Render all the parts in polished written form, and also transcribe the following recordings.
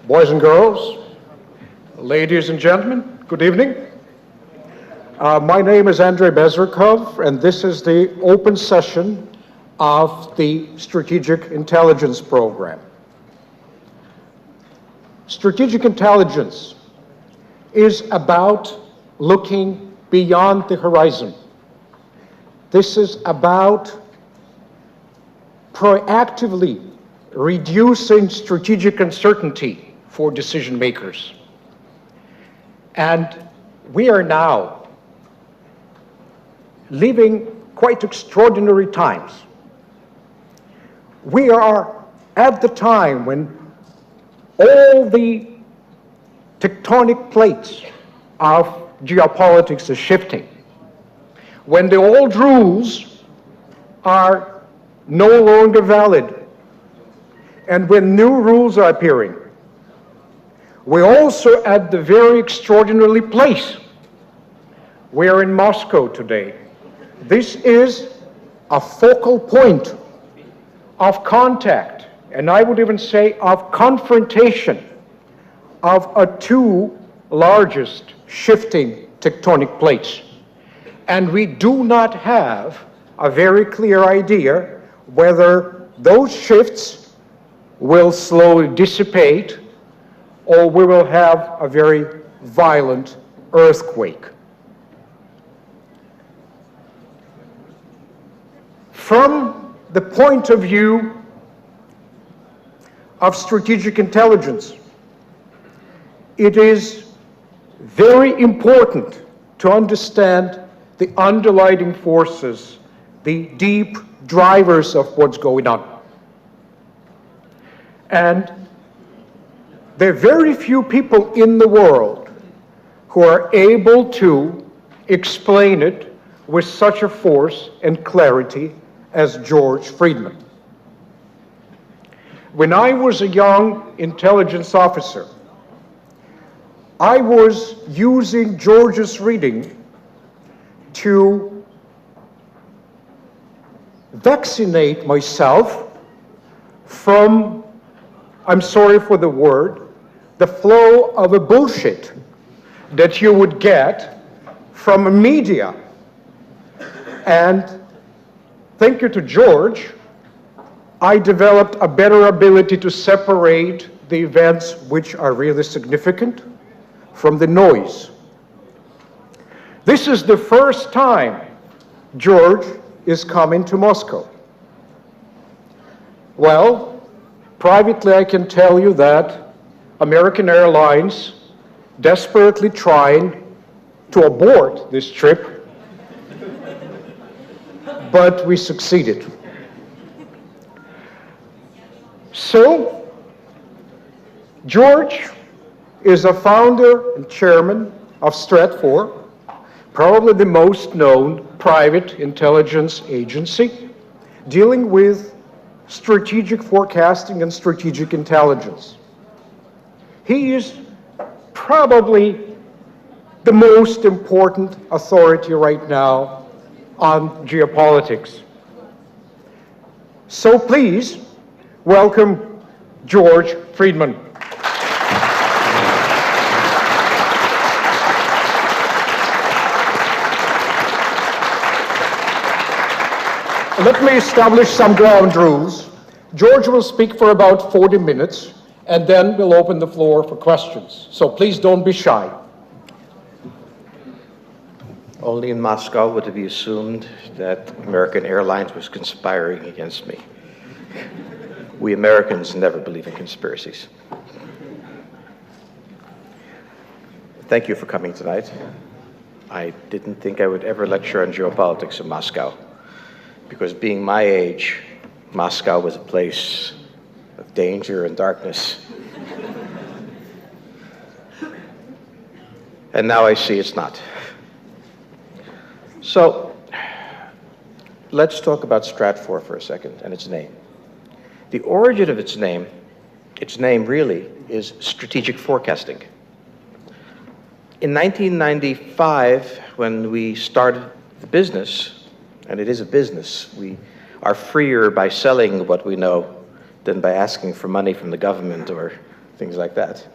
Boys and girls, ladies and gentlemen, good evening. My name is Andrei Bezrikov, and this is the open session of the Strategic Intelligence Program. Strategic intelligence is about looking beyond the horizon. This is about proactively reducing strategic uncertainty for decision makers. And we are now living quite extraordinary times. We are at the time when all the tectonic plates of geopolitics are shifting, when the old rules are no longer valid, and when new rules are appearing. We're also at the very extraordinary place. We are in Moscow today. This is a focal point of contact, and I would even say of confrontation of our two largest shifting tectonic plates. And we do not have a very clear idea whether those shifts will slowly dissipate or we will have a very violent earthquake. From the point of view of strategic intelligence, it is very important to understand the underlying forces, the deep drivers of what's going on. And there are very few people in the world who are able to explain it with such a force and clarity as George Friedman. When I was a young intelligence officer, I was using George's reading to vaccinate myself from, I'm sorry for the word, the flow of a bullshit that you would get from media. And thank you to George, I developed a better ability to separate the events which are really significant from the noise. This is the first time George is coming to Moscow. Well, privately, I can tell you that American Airlines desperately trying to abort this trip, but we succeeded. So, George is a founder and chairman of Stratfor, probably the most known private intelligence agency dealing with strategic forecasting and strategic intelligence. He is probably the most important authority right now on geopolitics. So please welcome George Friedman. Let me establish some ground rules. George will speak for about 40 minutes, and then we'll open the floor for questions. So please don't be shy. Only in Moscow would it be assumed that American Airlines was conspiring against me. We Americans never believe in conspiracies. Thank you for coming tonight. I didn't think I would ever lecture on geopolitics in Moscow, because being my age, Moscow was a place of danger and darkness. And now I see it's not. So, let's talk about Stratfor for a second and its name. The origin of its name really is strategic forecasting. In 1995, when we started the business, and it is a business, we are freer by selling what we know than by asking for money from the government or things like that.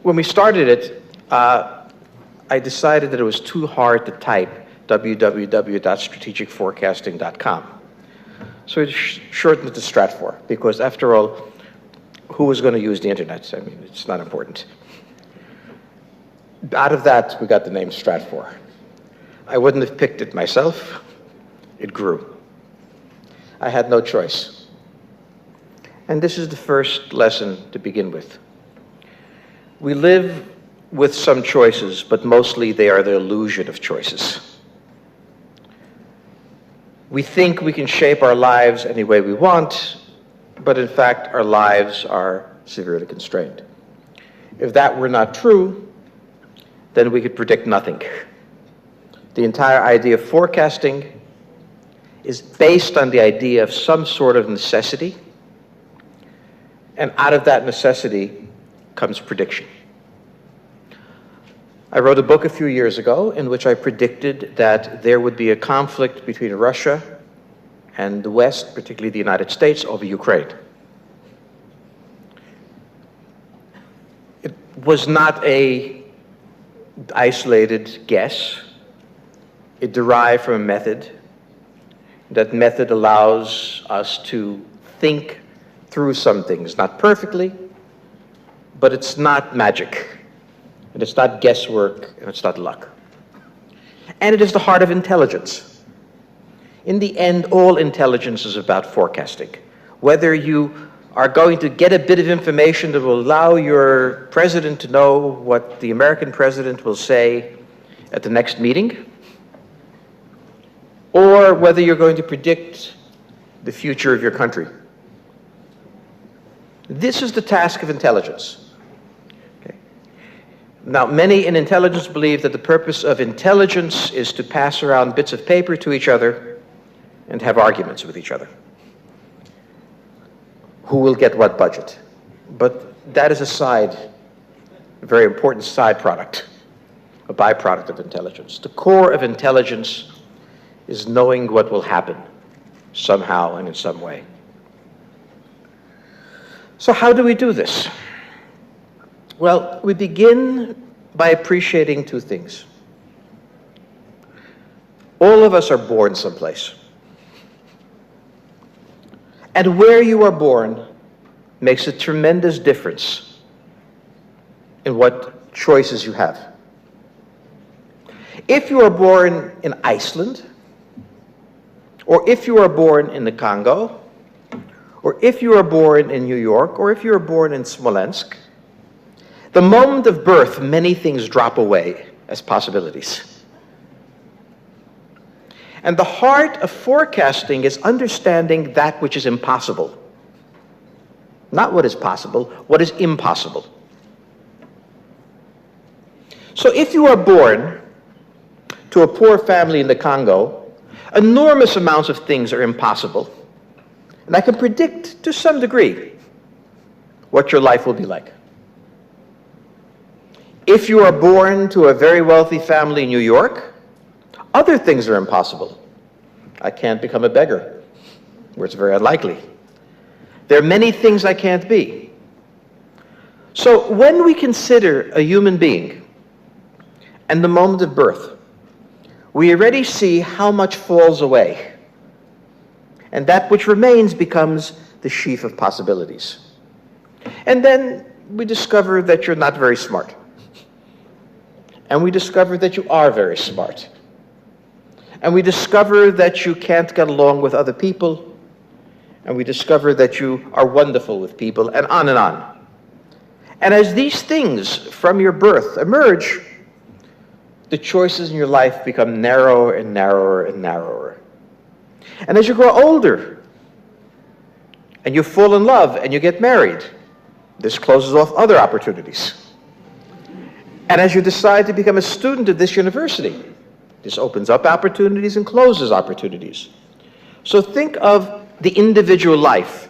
When we started it, I decided that it was too hard to type www.strategicforecasting.com. So we shortened it to Stratfor, because after all, who was going to use the internet? I mean, it's not important. Out of that, we got the name Stratfor. I wouldn't have picked it myself. It grew. I had no choice. And this is the first lesson to begin with. We live with some choices, but mostly they are the illusion of choices. We think we can shape our lives any way we want, but in fact, our lives are severely constrained. If that were not true, then we could predict nothing. The entire idea of forecasting is based on the idea of some sort of necessity, and out of that necessity comes prediction. I wrote a book a few years ago in which I predicted that there would be a conflict between Russia and the West, particularly the United States, over Ukraine. It was not an isolated guess. It derived from a method. That method allows us to think through some things, not perfectly, but it's not magic. And it's not guesswork, and it's not luck. And it is the heart of intelligence. In the end, all intelligence is about forecasting. Whether you are going to get a bit of information that will allow your president to know what the American president will say at the next meeting, or whether you're going to predict the future of your country. This is the task of intelligence. Now, many in intelligence believe that the purpose of intelligence is to pass around bits of paper to each other and have arguments with each other. Who will get what budget? But that is a very important side product, a byproduct of intelligence. The core of intelligence is knowing what will happen somehow and in some way. So how do we do this? Well, we begin by appreciating two things. All of us are born someplace. And where you are born makes a tremendous difference in what choices you have. If you are born in Iceland, or if you are born in the Congo, or if you are born in New York, or if you are born in Smolensk, the moment of birth, many things drop away as possibilities. And the heart of forecasting is understanding that which is impossible. Not what is possible, what is impossible. So if you are born to a poor family in the Congo, enormous amounts of things are impossible. And I can predict to some degree what your life will be like. If you are born to a very wealthy family in New York, other things are impossible. I can't become a beggar, where it's very unlikely. There are many things I can't be. So when we consider a human being and the moment of birth, we already see how much falls away. And that which remains becomes the sheaf of possibilities. And then we discover that you're not very smart. And we discover that you are very smart. And we discover that you can't get along with other people. And we discover that you are wonderful with people, and on and on. And as these things from your birth emerge, the choices in your life become narrower and narrower and narrower. And as you grow older, and you fall in love and you get married, this closes off other opportunities. And as you decide to become a student at this university, this opens up opportunities and closes opportunities. So think of the individual life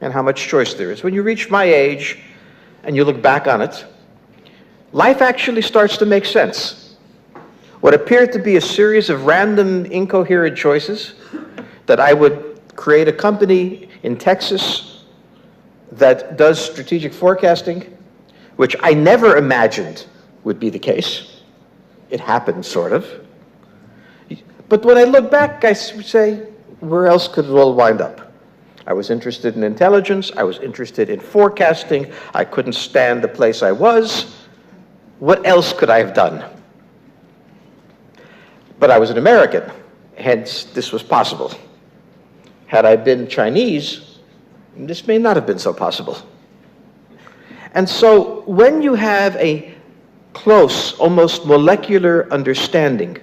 and how much choice there is. When you reach my age and you look back on it, life actually starts to make sense. What appeared to be a series of random, incoherent choices, that I would create a company in Texas that does strategic forecasting, which I never imagined would be the case. It happened, sort of. But when I look back, I say, where else could it all wind up? I was interested in intelligence. I was interested in forecasting. I couldn't stand the place I was. What else could I have done? But I was an American, hence this was possible. Had I been Chinese, this may not have been so possible. And so when you have a close, almost molecular understanding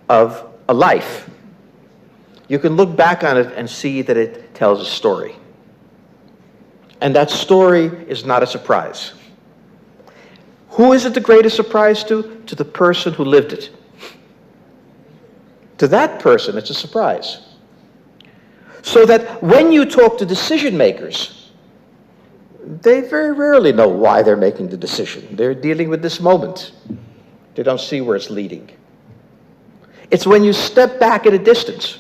of a life, you can look back on it and see that it tells a story. And that story is not a surprise. Who is it the greatest surprise to? To the person who lived it. To that person, it's a surprise. So that when you talk to decision makers, they very rarely know why they're making the decision. They're dealing with this moment. They don't see where it's leading. It's when you step back at a distance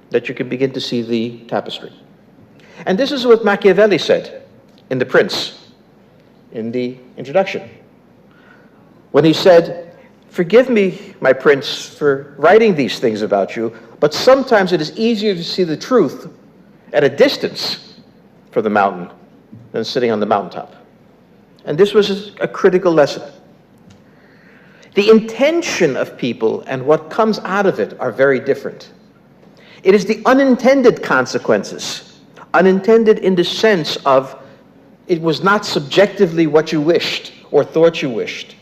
that you can begin to see the tapestry. And this is what Machiavelli said in The Prince, in the introduction, when he said, "Forgive me, my prince, for writing these things about you, but sometimes it is easier to see the truth at a distance from the mountain than sitting on the mountaintop." And this was a critical lesson. The intention of people and what comes out of it are very different. It is the unintended consequences, unintended in the sense of it was not subjectively what you wished or thought you wished.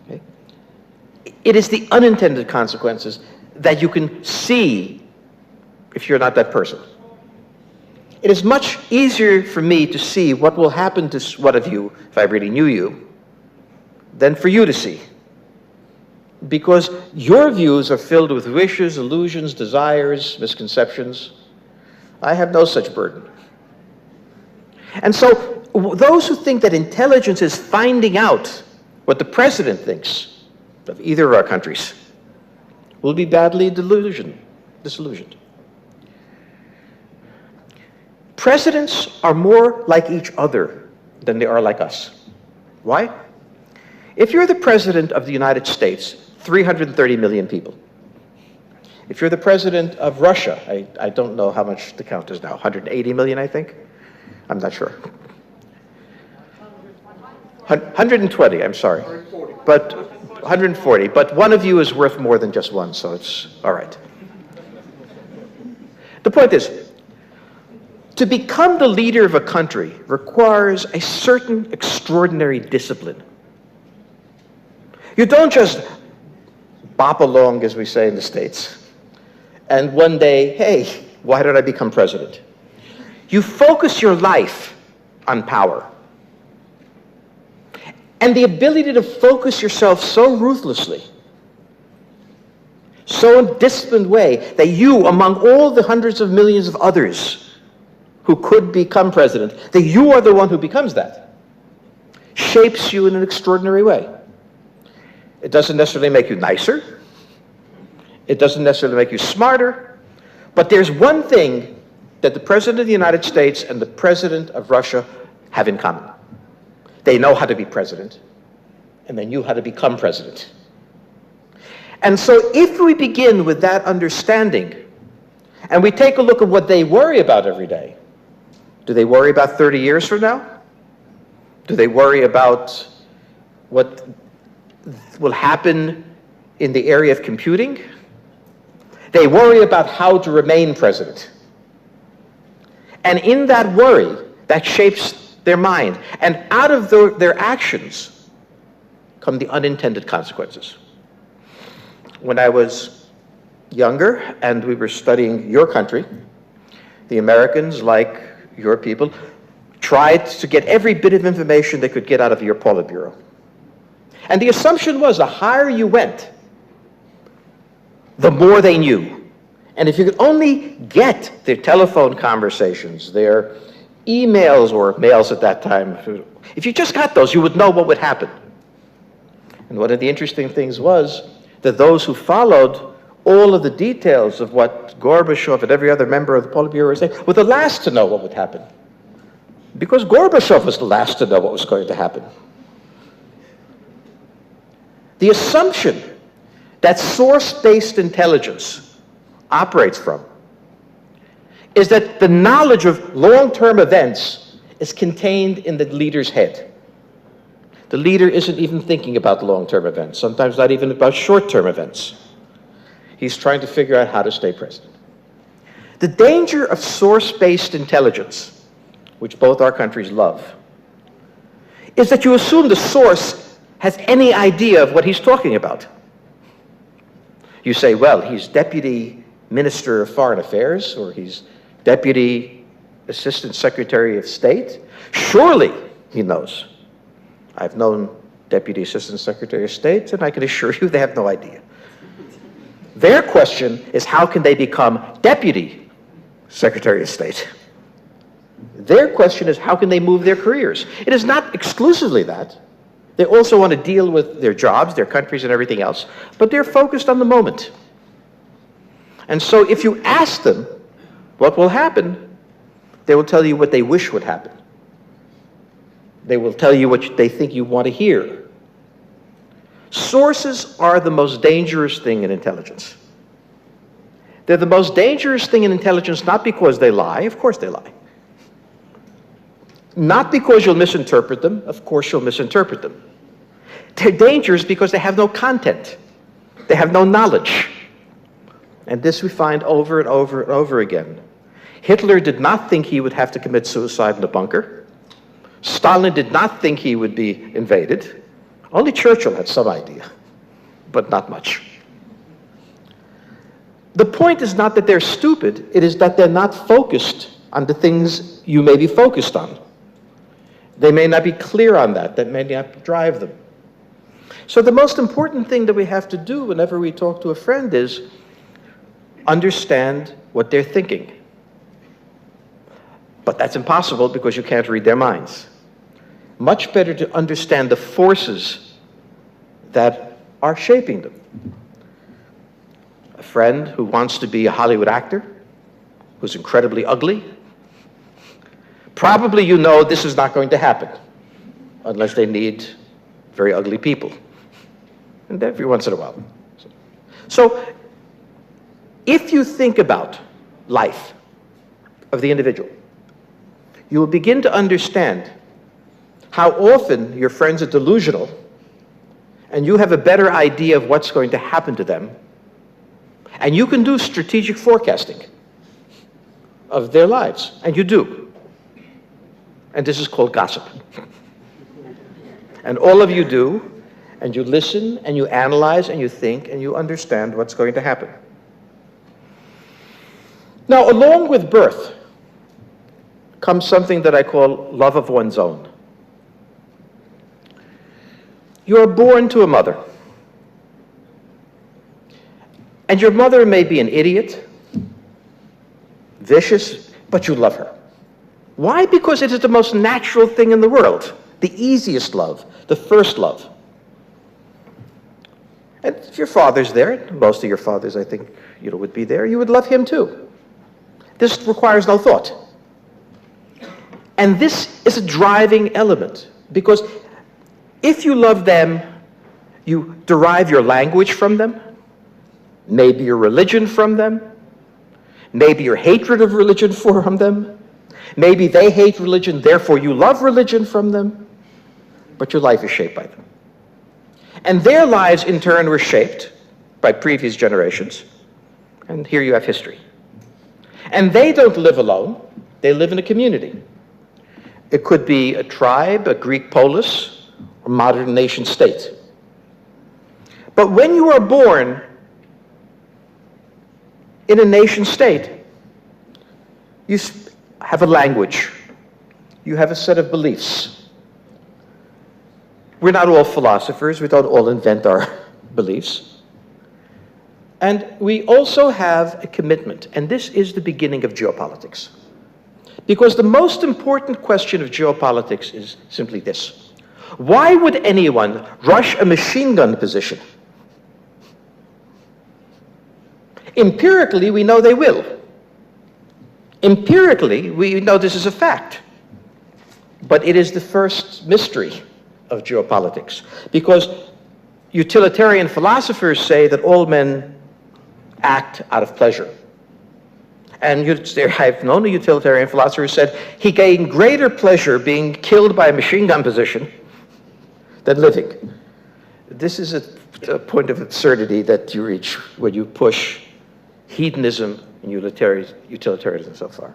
Okay? It is the unintended consequences that you can see if you're not that person. It is much easier for me to see what will happen to one of you if I really knew you than for you to see. Because your views are filled with wishes, illusions, desires, misconceptions. I have no such burden. And so those who think that intelligence is finding out what the president thinks of either of our countries will be badly disillusioned. Presidents are more like each other than they are like us. Why? If you're the president of the United States, 330 million people. If you're the president of Russia, I don't know how much the count is now, 180 million, I think? I'm not sure. 120, I'm sorry. 140. But 140, but one of you is worth more than just one, so it's all right. The point is, to become the leader of a country requires a certain extraordinary discipline. You don't just bop along, as we say in the States, and one day, hey, why did I become president? You focus your life on power. And the ability to focus yourself so ruthlessly, so in a disciplined way, that you, among all the hundreds of millions of others who could become president, that you are the one who becomes that, shapes you in an extraordinary way. It doesn't necessarily make you nicer. It doesn't necessarily make you smarter. But there's one thing that the President of the United States and the President of Russia have in common. They know how to be president, and they knew how to become president. And so if we begin with that understanding, and we take a look at what they worry about every day, do they worry about 30 years from now? Do they worry about what will happen in the area of computing? They worry about how to remain president. And in that worry, that shapes their mind. And out of their actions come the unintended consequences. When I was younger and we were studying your country, the Americans, like your people, tried to get every bit of information they could get out of your Politburo. And the assumption was the higher you went, the more they knew. And if you could only get their telephone conversations, their emails or mails at that time, if you just got those, you would know what would happen. And one of the interesting things was that those who followed all of the details of what Gorbachev and every other member of the Politburo were saying, were the last to know what would happen. Because Gorbachev was the last to know what was going to happen. The assumption that source-based intelligence operates from is that the knowledge of long-term events is contained in the leader's head. The leader isn't even thinking about long-term events, sometimes not even about short-term events. He's trying to figure out how to stay president. The danger of source-based intelligence, which both our countries love, is that you assume the source has any idea of what he's talking about. You say, well, he's Deputy Minister of Foreign Affairs, or he's Deputy Assistant Secretary of State. Surely he knows. I've known Deputy Assistant Secretary of State, and I can assure you they have no idea. Their question is, how can they become Deputy Secretary of State? Their question is, how can they move their careers? It is not exclusively that. They also want to deal with their jobs, their countries, and everything else, but they're focused on the moment. And so if you ask them what will happen, they will tell you what they wish would happen. They will tell you what they think you want to hear. Sources are the most dangerous thing in intelligence. They're the most dangerous thing in intelligence not because they lie, of course they lie. Not because you'll misinterpret them, of course you'll misinterpret them. They're dangerous because they have no content. They have no knowledge. And this we find over and over and over again. Hitler did not think he would have to commit suicide in a bunker. Stalin did not think he would be invaded. Only Churchill had some idea, but not much. The point is not that they're stupid, it is that they're not focused on the things you may be focused on. They may not be clear on that may not drive them. So the most important thing that we have to do whenever we talk to a friend is understand what they're thinking. But that's impossible because you can't read their minds. Much better to understand the forces that are shaping them. A friend who wants to be a Hollywood actor, who's incredibly ugly, probably you know this is not going to happen unless they need very ugly people. And every once in a while. So if you think about life of the individual, you will begin to understand how often your friends are delusional and you have a better idea of what's going to happen to them, and you can do strategic forecasting of their lives, and you do. And this is called gossip. And all of you do, and you listen, and you analyze, and you think, and you understand what's going to happen. Now, along with birth comes something that I call love of one's own. You are born to a mother. And your mother may be an idiot, vicious, but you love her. Why? Because it is the most natural thing in the world, the easiest love, the first love. And if your father's there, most of your fathers, I think, would be there, you would love him too. This requires no thought. And this is a driving element, because if you love them, you derive your language from them, maybe your religion from them, maybe your hatred of religion from them, maybe they hate religion, therefore you love religion from them, but your life is shaped by them. And their lives, in turn, were shaped by previous generations, and here you have history. And they don't live alone, they live in a community. It could be a tribe, a Greek polis, or modern nation state. But when you are born in a nation state, you have a language, you have a set of beliefs. We're not all philosophers, we don't all invent our beliefs. And we also have a commitment, and this is the beginning of geopolitics. Because the most important question of geopolitics is simply this. Why would anyone rush a machine gun position Empirically, we know they will. Empirically, we know this is a fact. But it is the first mystery of geopolitics, because utilitarian philosophers say that all men act out of pleasure. And I've known a utilitarian philosopher who said he gained greater pleasure being killed by a machine gun position than living. This is a point of absurdity that you reach when you push hedonism and utilitarianism so far.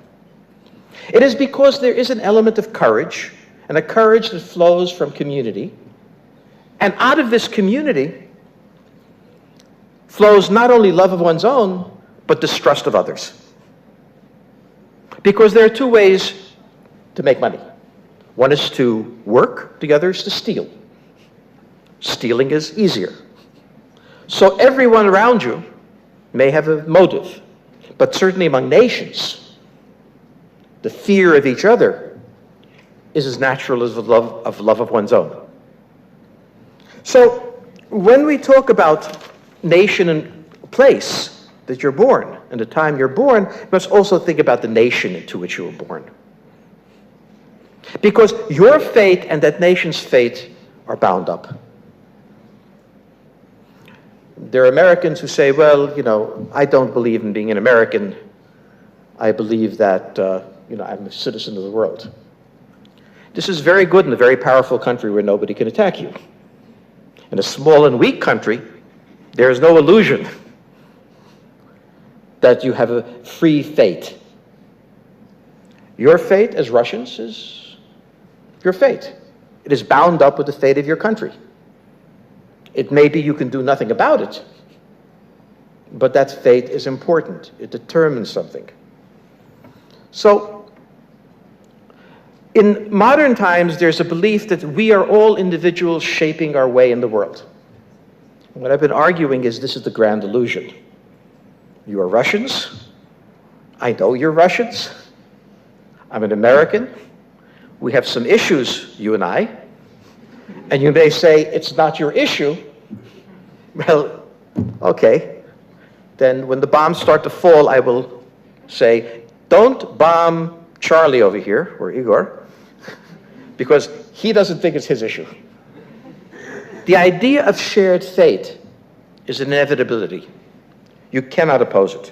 It is because there is an element of courage, and a courage that flows from community. And out of this community flows not only love of one's own, but distrust of others. Because there are two ways to make money. One is to work, the other is to steal. Stealing is easier. So everyone around you may have a motive, but certainly among nations, the fear of each other is as natural as the love of one's own. So when we talk about nation and place that you're born and the time you're born, you must also think about the nation into which you were born. Because your fate and that nation's fate are bound up. There are Americans who say, well, I don't believe in being an American. I believe that, I'm a citizen of the world. This is very good in a very powerful country where nobody can attack you. In a small and weak country, there is no illusion that you have a free fate. Your fate as Russians is your fate. It is bound up with the fate of your country. It may be you can do nothing about it, but that fate is important. It determines something. So, in modern times, there's a belief that we are all individuals shaping our way in the world. What I've been arguing is this is the grand illusion. You are Russians. I know you're Russians. I'm an American. We have some issues, you and I. And you may say, it's not your issue. Well, okay. Then when the bombs start to fall, I will say, don't bomb Charlie over here, or Igor, because he doesn't think it's his issue. The idea of shared fate is an inevitability. You cannot oppose it.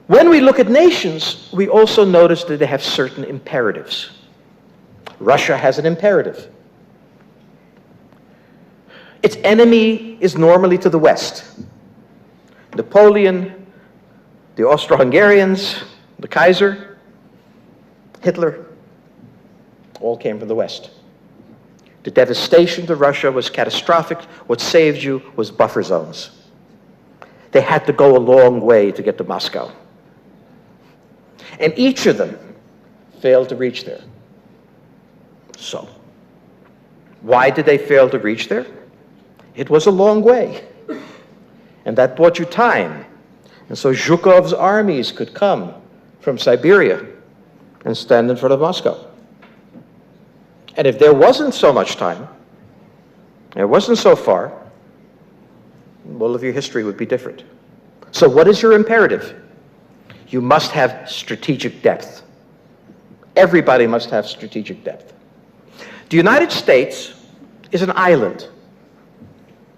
When we look at nations, we also notice that they have certain imperatives. Russia has an imperative. Its enemy is normally to the west. Napoleon, the Austro-Hungarians, the Kaiser, Hitler, all came from the west. The devastation to Russia was catastrophic. What saved you was buffer zones. They had to go a long way to get to Moscow. And each of them failed to reach there. So, why did they fail to reach there? It was a long way. And that bought you time. And so Zhukov's armies could come from Siberia and stand in front of Moscow. And if there wasn't so much time, it wasn't so far, all of your history would be different. So what is your imperative? You must have strategic depth. Everybody must have strategic depth. The United States is an island.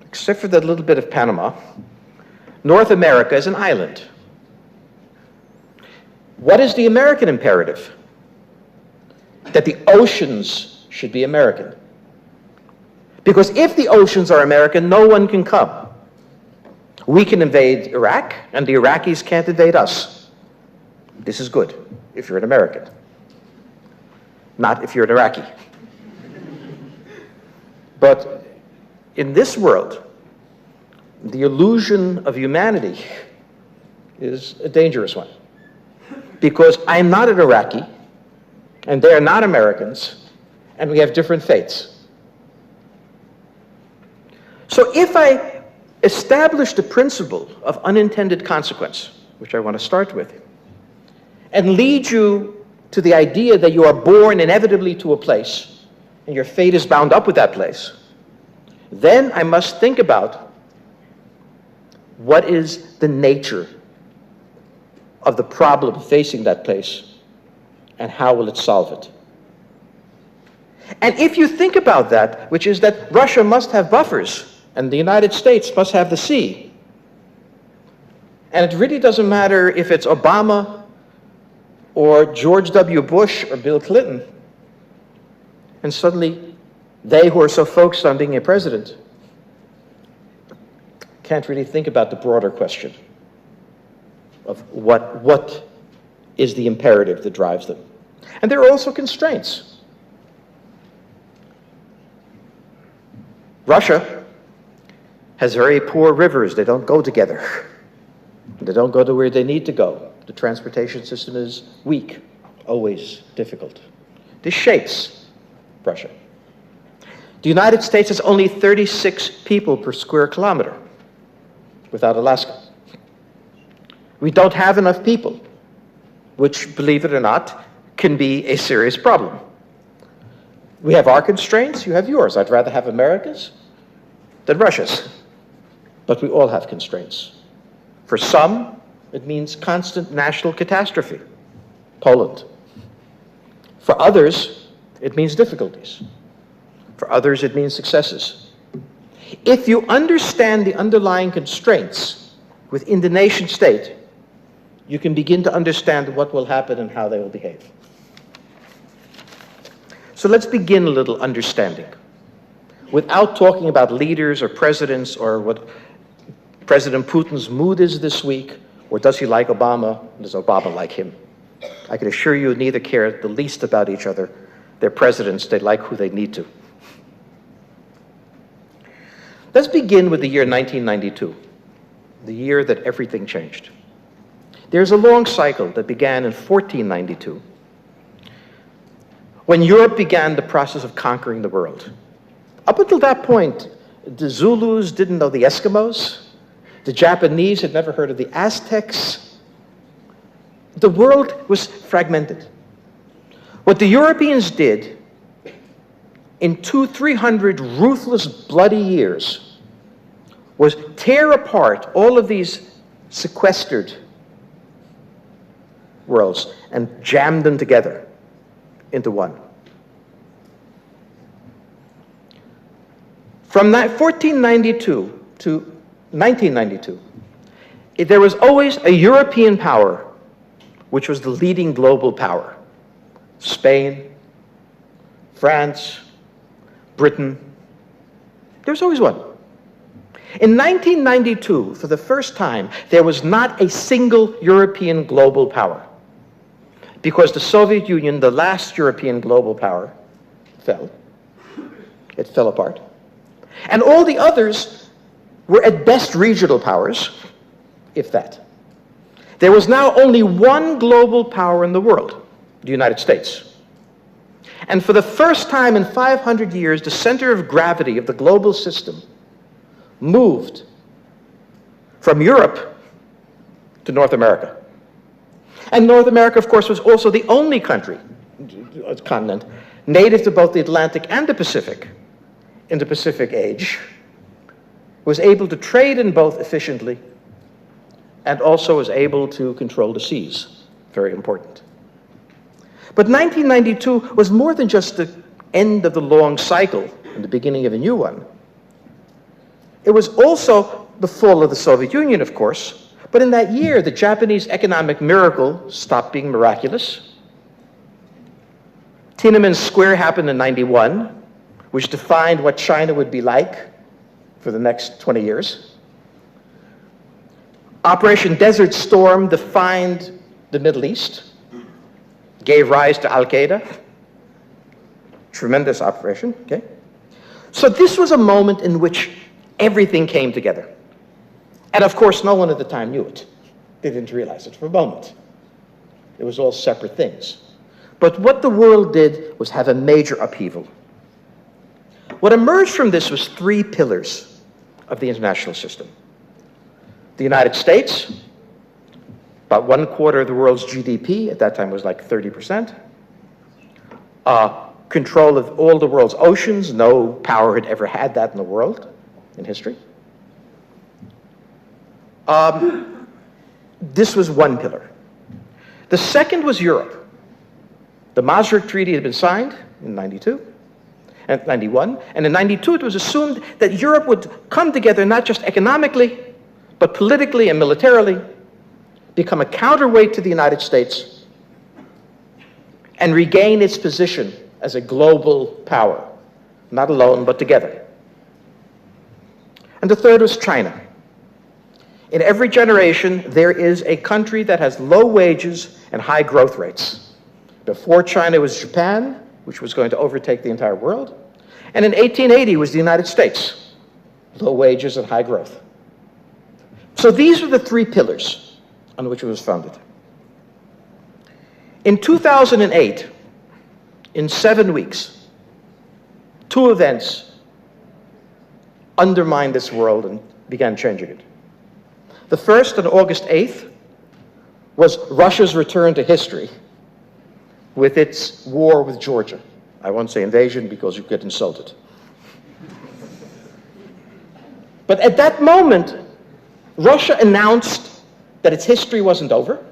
Except for that little bit of Panama, North America is an island. What is the American imperative? That the oceans should be American. Because if the oceans are American, no one can come. We can invade Iraq, and the Iraqis can't invade us. This is good if you're an American. Not if you're an Iraqi. But in this world, the illusion of humanity is a dangerous one. Because I'm not an Iraqi, and they are not Americans, and we have different fates. So if I establish the principle of unintended consequence, which I want to start with, and lead you to the idea that you are born inevitably to a place, and your fate is bound up with that place, then I must think about what is the nature of the problem facing that place, and how will it solve it? And if you think about that, which is that Russia must have buffers, and the United States must have the sea, and it really doesn't matter if it's Obama or George W. Bush or Bill Clinton, and suddenly they who are so focused on being a president can't really think about the broader question of what is the imperative that drives them. And there are also constraints. Russia has very poor rivers. They don't go together. They don't go to where they need to go. The transportation system is weak, always difficult. This shapes Russia. The United States has only 36 people per square kilometer without Alaska. We don't have enough people, which, believe it or not, can be a serious problem. We have our constraints, you have yours. I'd rather have America's than Russia's. But we all have constraints. For some, it means constant national catastrophe. Poland. For others, it means difficulties. For others, it means successes. If you understand the underlying constraints within the nation state, you can begin to understand what will happen and how they will behave. So let's begin a little understanding. Without talking about leaders or presidents or what President Putin's mood is this week, or does he like Obama, does Obama like him? I can assure you neither care the least about each other. They're presidents, they like who they need to. Let's begin with the year 1992, the year that everything changed. There's a long cycle that began in 1492, when Europe began the process of conquering the world. Up until that point, the Zulus didn't know the Eskimos, the Japanese had never heard of the Aztecs. The world was fragmented. What the Europeans did in 200-300 ruthless, bloody years was tear apart all of these sequestered worlds and jam them together into one. From 1492 to 1992, there was always a European power which was the leading global power. Spain, France, Britain. There was always one. In 1992, for the first time, there was not a single European global power, because the Soviet Union, the last European global power, fell. It fell apart. And all the others were at best regional powers, if that. There was now only one global power in the world, the United States. And for the first time in 500 years, the center of gravity of the global system moved from Europe to North America. And North America, of course, was also the only continent, native to both the Atlantic and the Pacific, in the Pacific Age, was able to trade in both efficiently and also was able to control the seas. Very important. But 1992 was more than just the end of the long cycle and the beginning of a new one. It was also the fall of the Soviet Union, of course, but in that year, the Japanese economic miracle stopped being miraculous. Tiananmen Square happened in 91, which defined what China would be like for the next 20 years. Operation Desert Storm defined the Middle East, gave rise to Al-Qaeda. Tremendous operation, okay? So this was a moment in which everything came together. And of course, no one at the time knew it. They didn't realize it for a moment. It was all separate things. But what the world did was have a major upheaval. What emerged from this was three pillars of the international system. The United States, about 1/4 of the world's GDP, at that time was like 30%. Control of all the world's oceans, no power had ever had that in the world, in history. This was one pillar. The second was Europe. The Maastricht Treaty had been signed in 92 and 91, and in 92 it was assumed that Europe would come together not just economically, but politically and militarily, become a counterweight to the United States, and regain its position as a global power, not alone, but together. And the third was China. In every generation, there is a country that has low wages and high growth rates. Before China was Japan, which was going to overtake the entire world. And in 1880 was the United States, low wages and high growth. So these were the three pillars on which it was founded. In 2008, in 7 weeks, two events undermined this world and began changing it. The first, on August 8th, was Russia's return to history with its war with Georgia. I won't say invasion because you get insulted. But at that moment, Russia announced that its history wasn't over.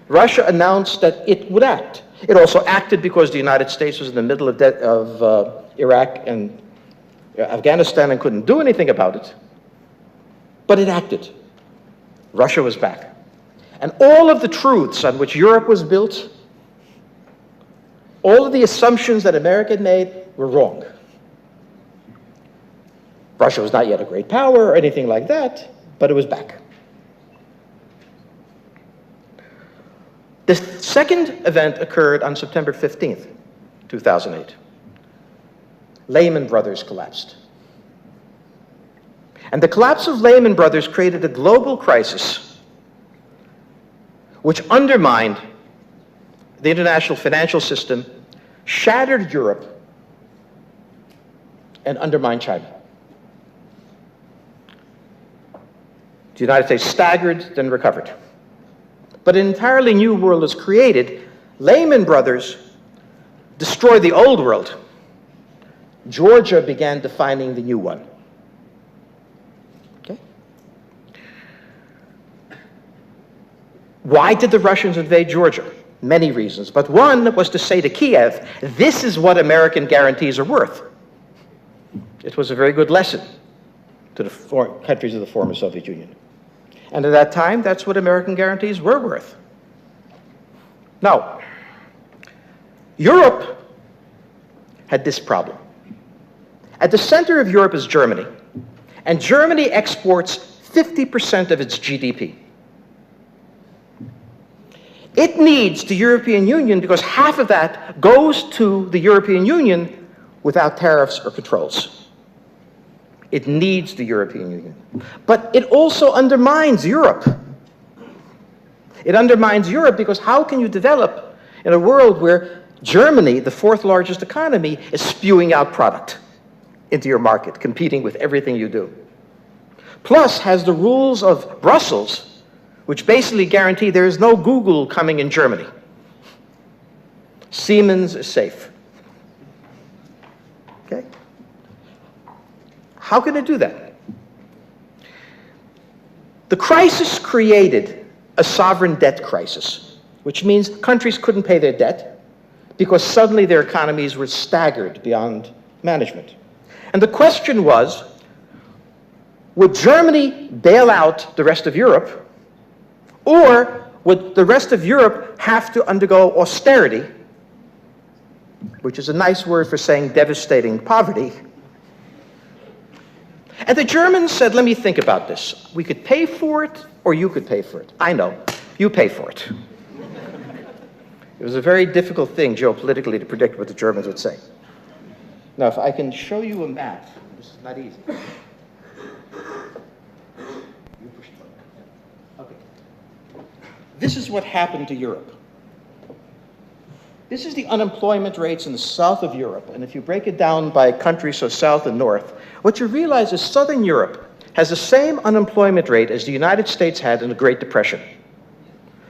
Russia announced that it would act. It also acted because the United States was in the middle of Iraq and Afghanistan and couldn't do anything about it. But it acted. Russia was back. And all of the truths on which Europe was built, all of the assumptions that America had made were wrong. Russia was not yet a great power or anything like that, but it was back. The second event occurred on September 15th, 2008. Lehman Brothers collapsed. And the collapse of Lehman Brothers created a global crisis which undermined the international financial system, shattered Europe, and undermined China. The United States staggered, then recovered. But an entirely new world was created. Lehman Brothers destroyed the old world. Georgia began defining the new one. Okay? Why did the Russians invade Georgia? Many reasons, but one was to say to Kiev, this is what American guarantees are worth. It was a very good lesson to the countries of the former Soviet Union. And at that time, that's what American guarantees were worth. Now, Europe had this problem. At the center of Europe is Germany, and Germany exports 50% of its GDP. It needs the European Union because half of that goes to the European Union without tariffs or controls. It needs the European Union. But it also undermines Europe. It undermines Europe because how can you develop in a world where Germany, the fourth largest economy, is spewing out product into your market, competing with everything you do? Plus has the rules of Brussels, which basically guarantee there is no Google coming in Germany. Siemens is safe. Okay? How can it do that? The crisis created a sovereign debt crisis, which means countries couldn't pay their debt because suddenly their economies were staggered beyond management. And the question was, would Germany bail out the rest of Europe, or would the rest of Europe have to undergo austerity, which is a nice word for saying devastating poverty? And the Germans said, let me think about this. We could pay for it, or you could pay for it. I know, you pay for it. It was a very difficult thing geopolitically to predict what the Germans would say. Now, if I can show you a map, this is not easy. You push the button. Okay. This is what happened to Europe. This is the unemployment rates in the south of Europe, and if you break it down by country, so south and north, what you realize is Southern Europe has the same unemployment rate as the United States had in the Great Depression.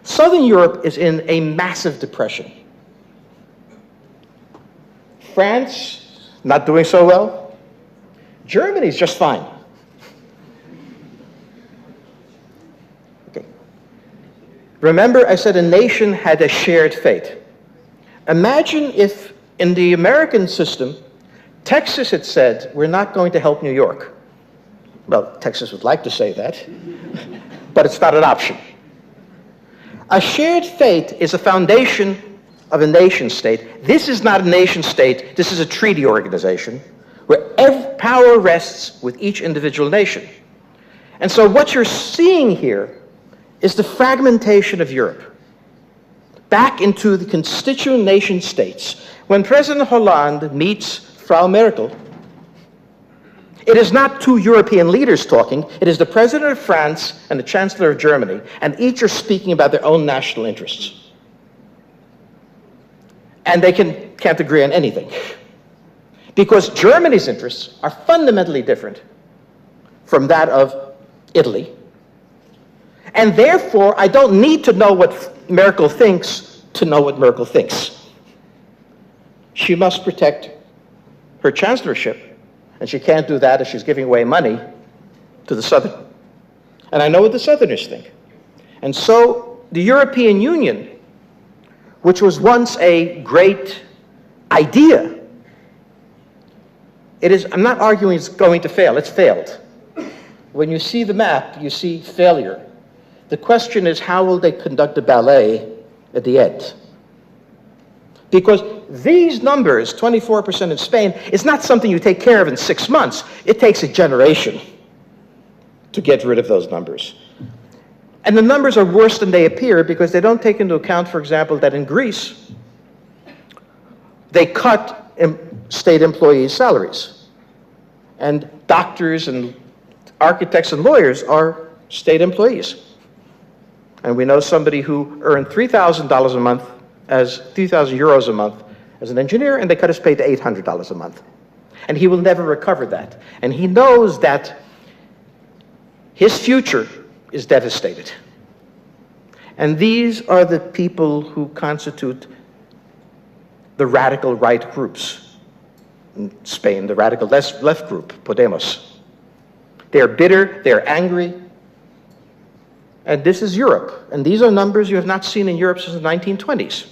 Southern Europe is in a massive depression. France, not doing so well. Germany's just fine. Remember, I said a nation had a shared fate. Imagine if in the American system, Texas had said, we're not going to help New York. Well, Texas would like to say that, but it's not an option. A shared fate is a foundation of a nation state. This is not a nation state, this is a treaty organization where every power rests with each individual nation. And so what you're seeing here is the fragmentation of Europe back into the constituent nation states. When President Hollande meets Frau Merkel, it is not two European leaders talking, it is the President of France and the Chancellor of Germany, and each are speaking about their own national interests. And they can't agree on anything. Because Germany's interests are fundamentally different from that of Italy. And therefore, I don't need to know what Merkel thinks to know what Merkel thinks. She must protect her chancellorship, and she can't do that if she's giving away money to the Southern. And I know what the Southerners think. And so the European Union, which was once a great idea, I'm not arguing it's going to fail, it's failed. When you see the map, you see failure. The question is, how will they conduct the ballet at the end? Because these numbers, 24% in Spain, is not something you take care of in 6 months. It takes a generation to get rid of those numbers. And the numbers are worse than they appear because they don't take into account, for example, that in Greece, they cut state employees' salaries. And doctors and architects and lawyers are state employees. And we know somebody who earned $3,000 a month, as 3,000 euros a month as an engineer, and they cut his pay to $800 a month. And he will never recover that. And he knows that his future is devastated. And these are the people who constitute the radical right groups. In Spain, the radical left group, Podemos. They're bitter, they're angry. And this is Europe. And these are numbers you have not seen in Europe since the 1920s.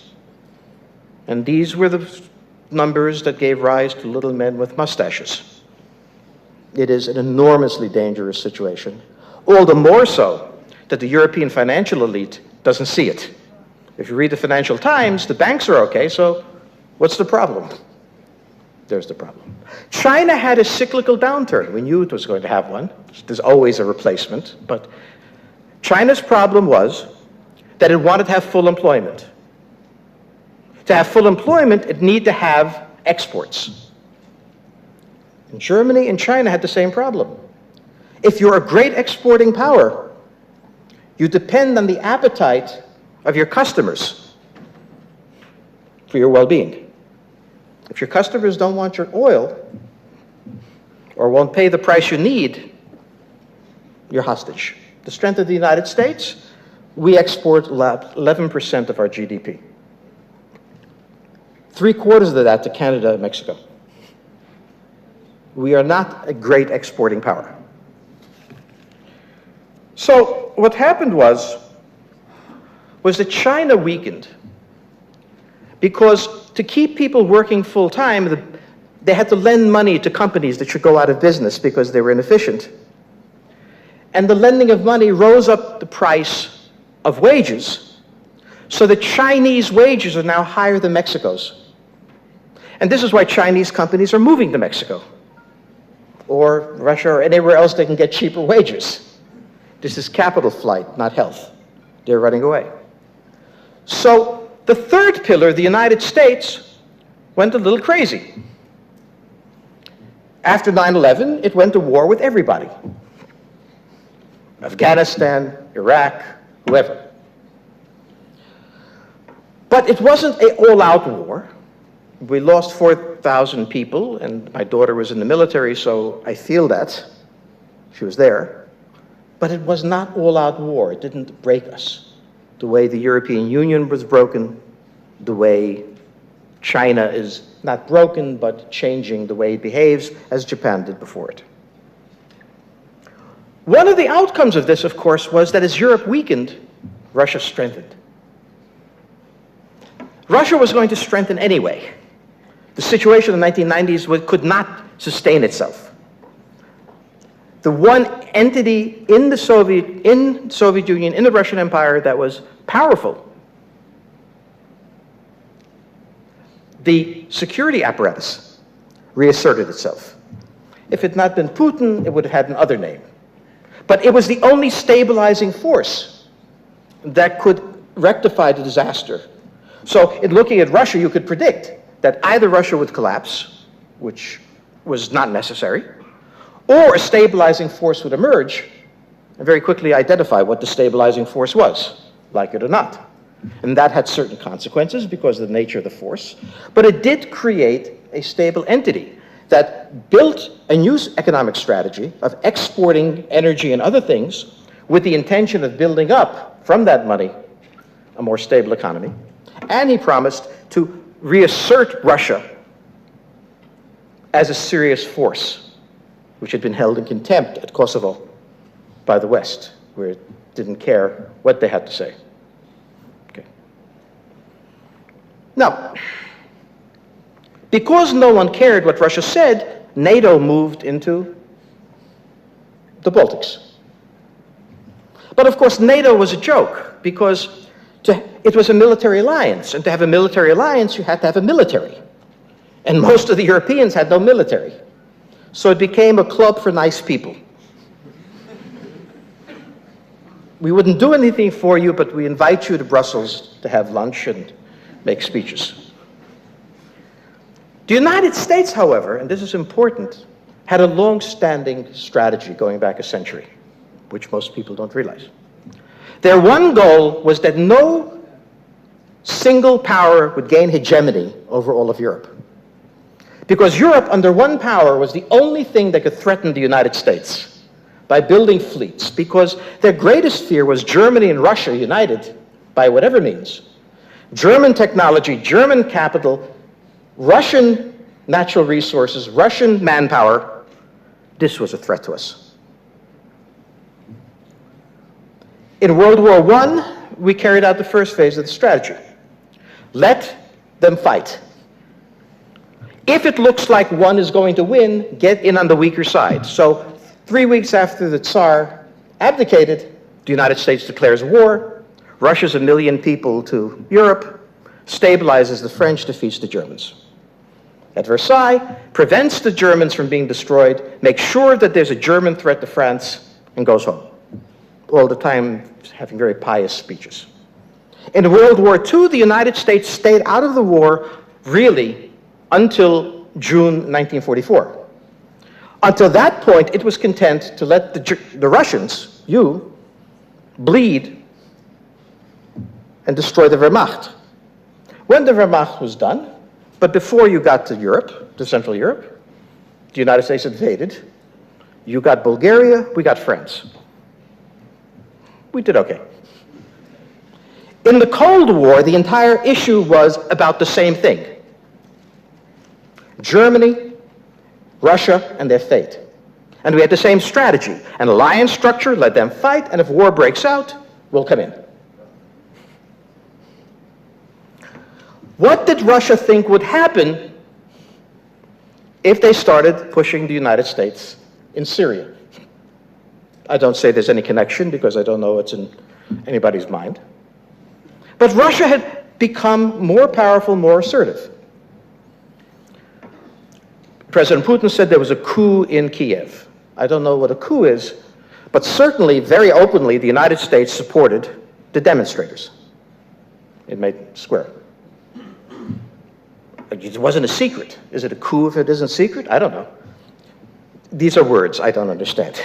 And these were the numbers that gave rise to little men with mustaches. It is an enormously dangerous situation. All the more so that the European financial elite doesn't see it. If you read the Financial Times, the banks are okay, so what's the problem? There's the problem. China had a cyclical downturn. We knew it was going to have one. There's always a replacement. But China's problem was that it wanted to have full employment. To have full employment, it needed to have exports. And Germany and China had the same problem. If you're a great exporting power, you depend on the appetite of your customers for your well-being. If your customers don't want your oil or won't pay the price you need, you're hostage. The strength of the United States, we export 11% of our GDP. 3/4 of that to Canada and Mexico. We are not a great exporting power. So what happened was that China weakened because to keep people working full time, they had to lend money to companies that should go out of business because they were inefficient. And the lending of money rose up the price of wages, so the Chinese wages are now higher than Mexico's. And this is why Chinese companies are moving to Mexico or Russia or anywhere else they can get cheaper wages. This is capital flight, not health. They're running away. So the third pillar, the United States, went a little crazy. After 9/11, it went to war with everybody. Afghanistan, Iraq, whoever. But it wasn't an all-out war. We lost 4,000 people, and my daughter was in the military, so I feel that. She was there. But it was not all-out war. It didn't break us. The way the European Union was broken, the way China is not broken, but changing the way it behaves, as Japan did before it. One of the outcomes of this, of course, was that as Europe weakened, Russia strengthened. Russia was going to strengthen anyway. The situation in the 1990s could not sustain itself. The one entity in the Soviet Union, in the Russian Empire that was powerful, the security apparatus, reasserted itself. If it had not been Putin, it would have had another name. But it was the only stabilizing force that could rectify the disaster. So in looking at Russia, you could predict that either Russia would collapse, which was not necessary, or a stabilizing force would emerge and very quickly identify what the stabilizing force was, like it or not. And that had certain consequences because of the nature of the force, but it did create a stable entity that built a new economic strategy of exporting energy and other things with the intention of building up from that money a more stable economy. And he promised to reassert Russia as a serious force, which had been held in contempt at Kosovo by the West, where it didn't care what they had to say. Okay. Now, because no one cared what Russia said, NATO moved into the Baltics. But of course, NATO was a joke, because it was a military alliance, and to have a military alliance, you had to have a military. And most of the Europeans had no military. So it became a club for nice people. We wouldn't do anything for you, but we invite you to Brussels to have lunch and make speeches. The United States, however, and this is important, had a long-standing strategy going back a century, which most people don't realize. Their one goal was that no single power would gain hegemony over all of Europe. Because Europe, under one power, was the only thing that could threaten the United States by building fleets, because their greatest fear was Germany and Russia united by whatever means. German technology, German capital, Russian natural resources, Russian manpower, this was a threat to us. In World War I, we carried out the first phase of the strategy. Let them fight. If it looks like one is going to win, get in on the weaker side. So 3 weeks after the Tsar abdicated, the United States declares war, rushes 1 million people to Europe, stabilizes the French, defeats the Germans. At Versailles, prevents the Germans from being destroyed, makes sure that there's a German threat to France, and goes home. All the time having very pious speeches. In World War II, the United States stayed out of the war, really, until June 1944. Until that point, it was content to let the Russians, you, bleed and destroy the Wehrmacht. When the Wehrmacht was done, but before you got to Europe, to Central Europe, the United States invaded. You got Bulgaria, we got France. We did okay. In the Cold War, the entire issue was about the same thing. Germany, Russia, and their fate. And we had the same strategy. An alliance structure, let them fight, and if war breaks out, we'll come in. What did Russia think would happen if they started pushing the United States in Syria? I don't say there's any connection because I don't know what's in anybody's mind. But Russia had become more powerful, more assertive. President Putin said there was a coup in Kiev. I don't know what a coup is, but certainly, very openly, the United States supported the demonstrators. It made square. It wasn't a secret. Is it a coup if it isn't secret? I don't know. These are words I don't understand.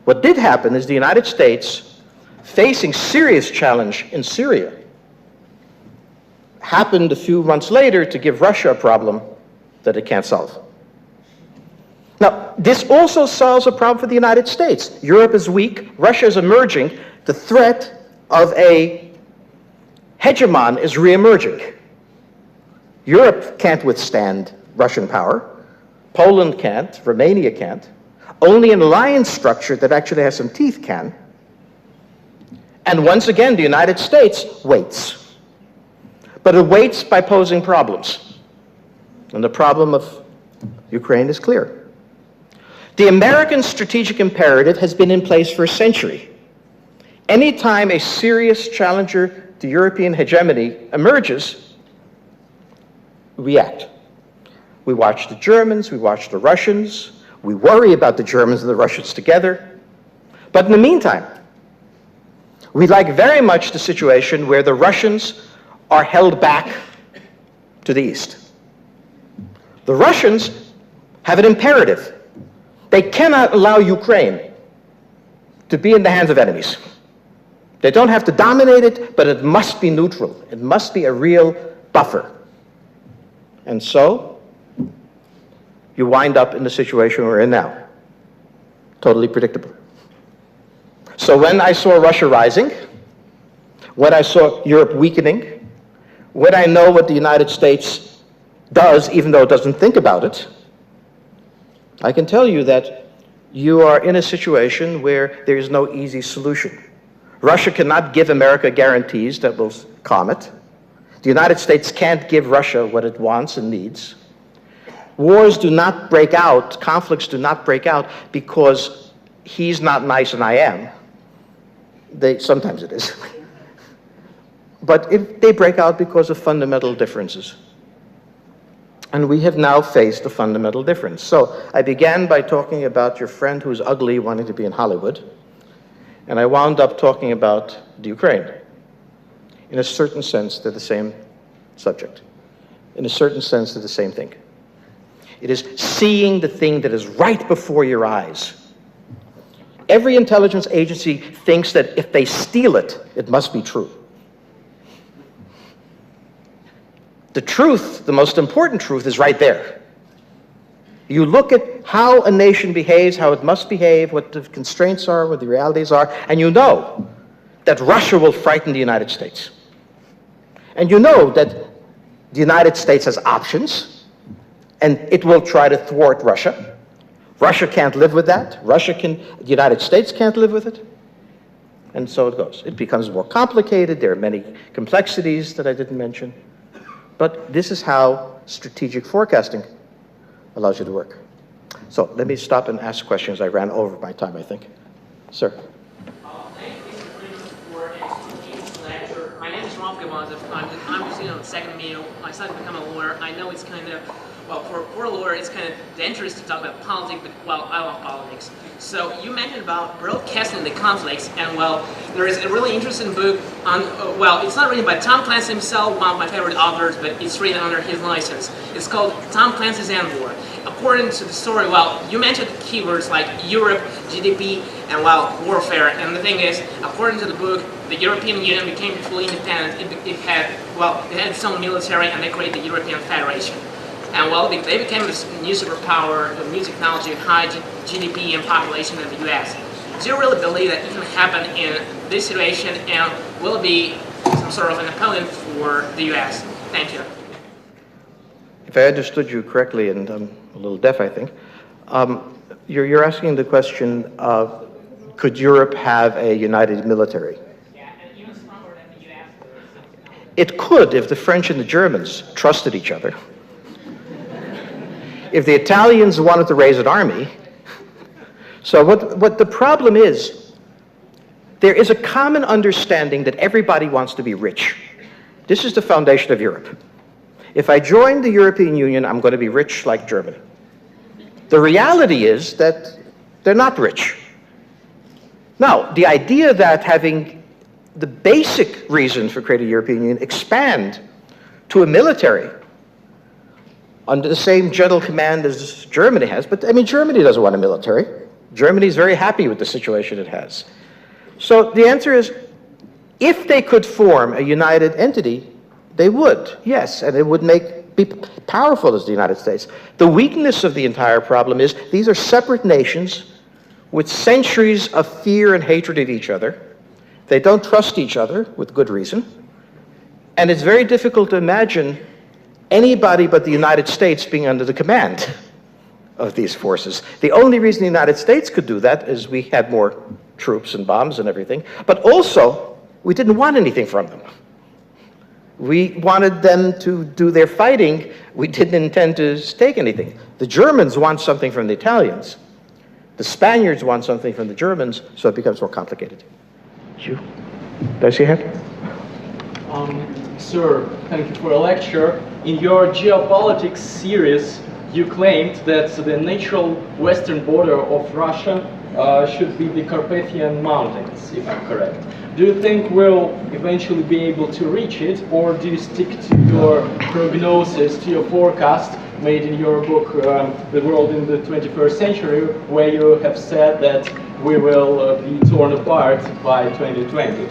What did happen is the United States, facing serious challenge in Syria, happened a few months later to give Russia a problem that it can't solve. Now, this also solves a problem for the United States. Europe is weak, Russia is emerging, the threat of a hegemon is reemerging. Europe can't withstand Russian power, Poland can't, Romania can't, only an alliance structure that actually has some teeth can. And once again, the United States waits. But it waits by posing problems. And the problem of Ukraine is clear. The American strategic imperative has been in place for a century. Anytime a serious challenger to European hegemony emerges, we act. We watch the Germans, we watch the Russians, we worry about the Germans and the Russians together. But in the meantime, we like very much the situation where the Russians are held back to the east. The Russians have an imperative. They cannot allow Ukraine to be in the hands of enemies. They don't have to dominate it, but it must be neutral. It must be a real buffer. And so, you wind up in the situation we're in now. Totally predictable. So when I saw Russia rising, when I saw Europe weakening, when I know what the United States does, even though it doesn't think about it, I can tell you that you are in a situation where there is no easy solution. Russia cannot give America guarantees that will calm it. The United States can't give Russia what it wants and needs. Wars do not break out, conflicts do not break out because he's not nice and I am. Sometimes it is. But they break out because of fundamental differences. And we have now faced a fundamental difference. So I began by talking about your friend who's ugly wanting to be in Hollywood. And I wound up talking about the Ukraine. In a certain sense, they're the same subject. In a certain sense, they're the same thing. It is seeing the thing that is right before your eyes. Every intelligence agency thinks that if they steal it, it must be true. The truth, the most important truth, is right there. You look at how a nation behaves, how it must behave, what the constraints are, what the realities are, and you know that Russia will frighten the United States. And you know that the United States has options, and it will try to thwart Russia. Russia can't live with that. The United States can't live with it. And so it goes. It becomes more complicated. There are many complexities that I didn't mention. But this is how strategic forecasting allows you to work. So let me stop and ask questions. I ran over my time, I think. Sir. Thank you for a lecture. My name is Rob Gavaza. I'm just on the second meal. I decided to become a lawyer. I know it's kind of, well, for a lawyer, it's kind of dangerous to talk about politics, but, well, I love politics. So you mentioned about broadcasting the conflicts, and, well, there is a really interesting book on, well, it's not written by Tom Clancy himself, one of my favorite authors, but it's written under his license. It's called Tom Clancy's War. According to the story, well, you mentioned keywords like Europe, GDP, and, well, warfare. And the thing is, according to the book, the European Union became fully independent. It had its own military, and they created the European Federation. And, well, they became this new superpower, the new technology, high GDP and population in the U.S. Do you really believe that it can happen in this situation, and will it be some sort of an opponent for the U.S.? Thank you. If I understood you correctly, and I'm a little deaf, I think, you're asking the question of, could Europe have a united military? Yeah, and even stronger than the U.S. It could if the French and the Germans trusted each other. If the Italians wanted to raise an army. So what the problem is, there is a common understanding that everybody wants to be rich. This is the foundation of Europe. If I join the European Union, I'm going to be rich like Germany. The reality is that they're not rich. Now, the idea that having the basic reason for creating a European Union expand to a military under the same gentle command as Germany has, but I mean, Germany doesn't want a military. Germany's very happy with the situation it has. So the answer is, if they could form a united entity, they would, yes, and it would be powerful as the United States. The weakness of the entire problem is these are separate nations with centuries of fear and hatred of each other. They don't trust each other, with good reason. And it's very difficult to imagine anybody but the United States being under the command of these forces. The only reason the United States could do that is we had more troops and bombs and everything, but also We didn't want anything from them. We wanted them to do their fighting. We didn't intend to take anything. The Germans want something from the Italians. The Spaniards want something from the Germans, so it becomes more complicated. You? Does he have? Sir, thank you for a lecture. In your geopolitics series, you claimed that the natural western border of Russia should be the Carpathian Mountains, if I'm correct. Do you think we'll eventually be able to reach it, or do you stick to your prognosis, to your forecast made in your book, The World in the 21st Century, where you have said that we will be torn apart by 2020?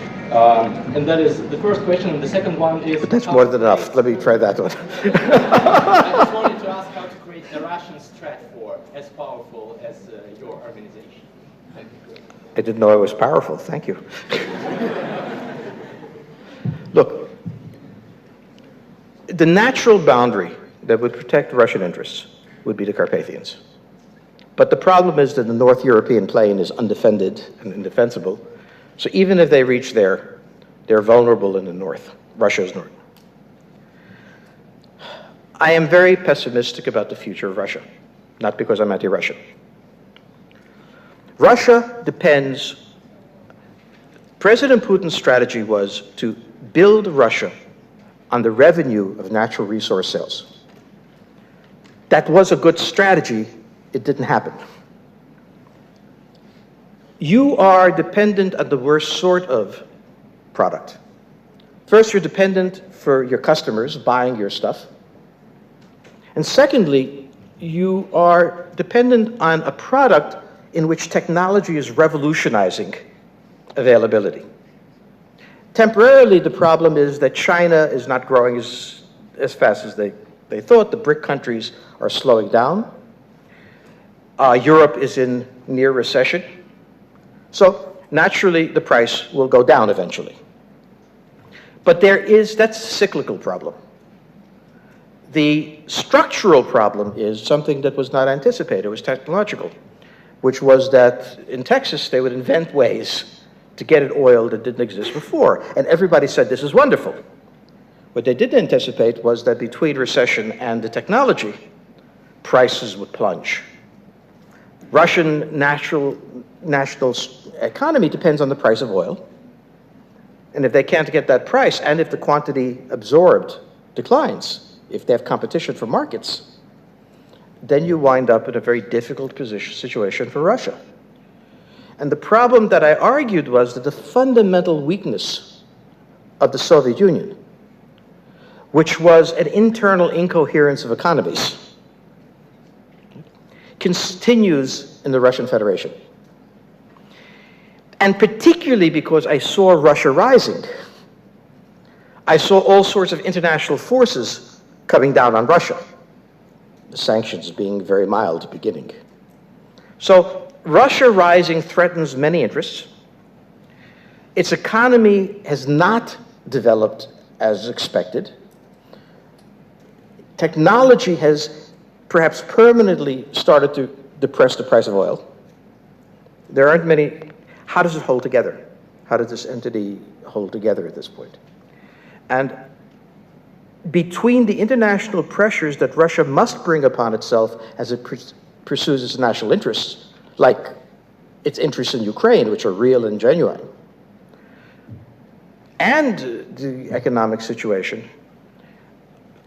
And that is the first question, and the second one is... But that's more than enough. Let me try that one. I just wanted to ask how to create a Russian Stratfor as powerful as your organization. Thank you. I didn't know I was powerful. Thank you. Look, the natural boundary that would protect Russian interests would be the Carpathians. But the problem is that the North European plain is undefended and indefensible. So even if they reach there, they're vulnerable in the north, Russia's north. I am very pessimistic about the future of Russia, not because I'm anti-Russian. Russia depends, President Putin's strategy was to build Russia on the revenue of natural resource sales. That was a good strategy. It didn't happen. You are dependent on the worst sort of product. First, you're dependent for your customers buying your stuff. And secondly, you are dependent on a product in which technology is revolutionizing availability. Temporarily, the problem is that China is not growing as fast as they thought. The BRIC countries are slowing down. Europe is in near recession. So naturally, the price will go down eventually. But that's a cyclical problem. The structural problem is something that was not anticipated. It was technological, which was that in Texas, they would invent ways to get it oil that didn't exist before. And everybody said, this is wonderful. What they didn't anticipate was that between recession and the technology, prices would plunge. Russian national economy depends on the price of oil. And if they can't get that price, and if the quantity absorbed declines, if they have competition for markets, then you wind up in a very difficult situation for Russia. And the problem that I argued was that the fundamental weakness of the Soviet Union, which was an internal incoherence of economies, continues in the Russian Federation. And particularly because I saw Russia rising, I saw all sorts of international forces coming down on Russia, the sanctions being very mild beginning. So Russia rising threatens many interests. Its economy has not developed as expected. Technology has perhaps permanently started to depress the price of oil. There aren't many. How does it hold together? How does this entity hold together at this point? And between the international pressures that Russia must bring upon itself as it pursues its national interests, like its interests in Ukraine, which are real and genuine, and the economic situation,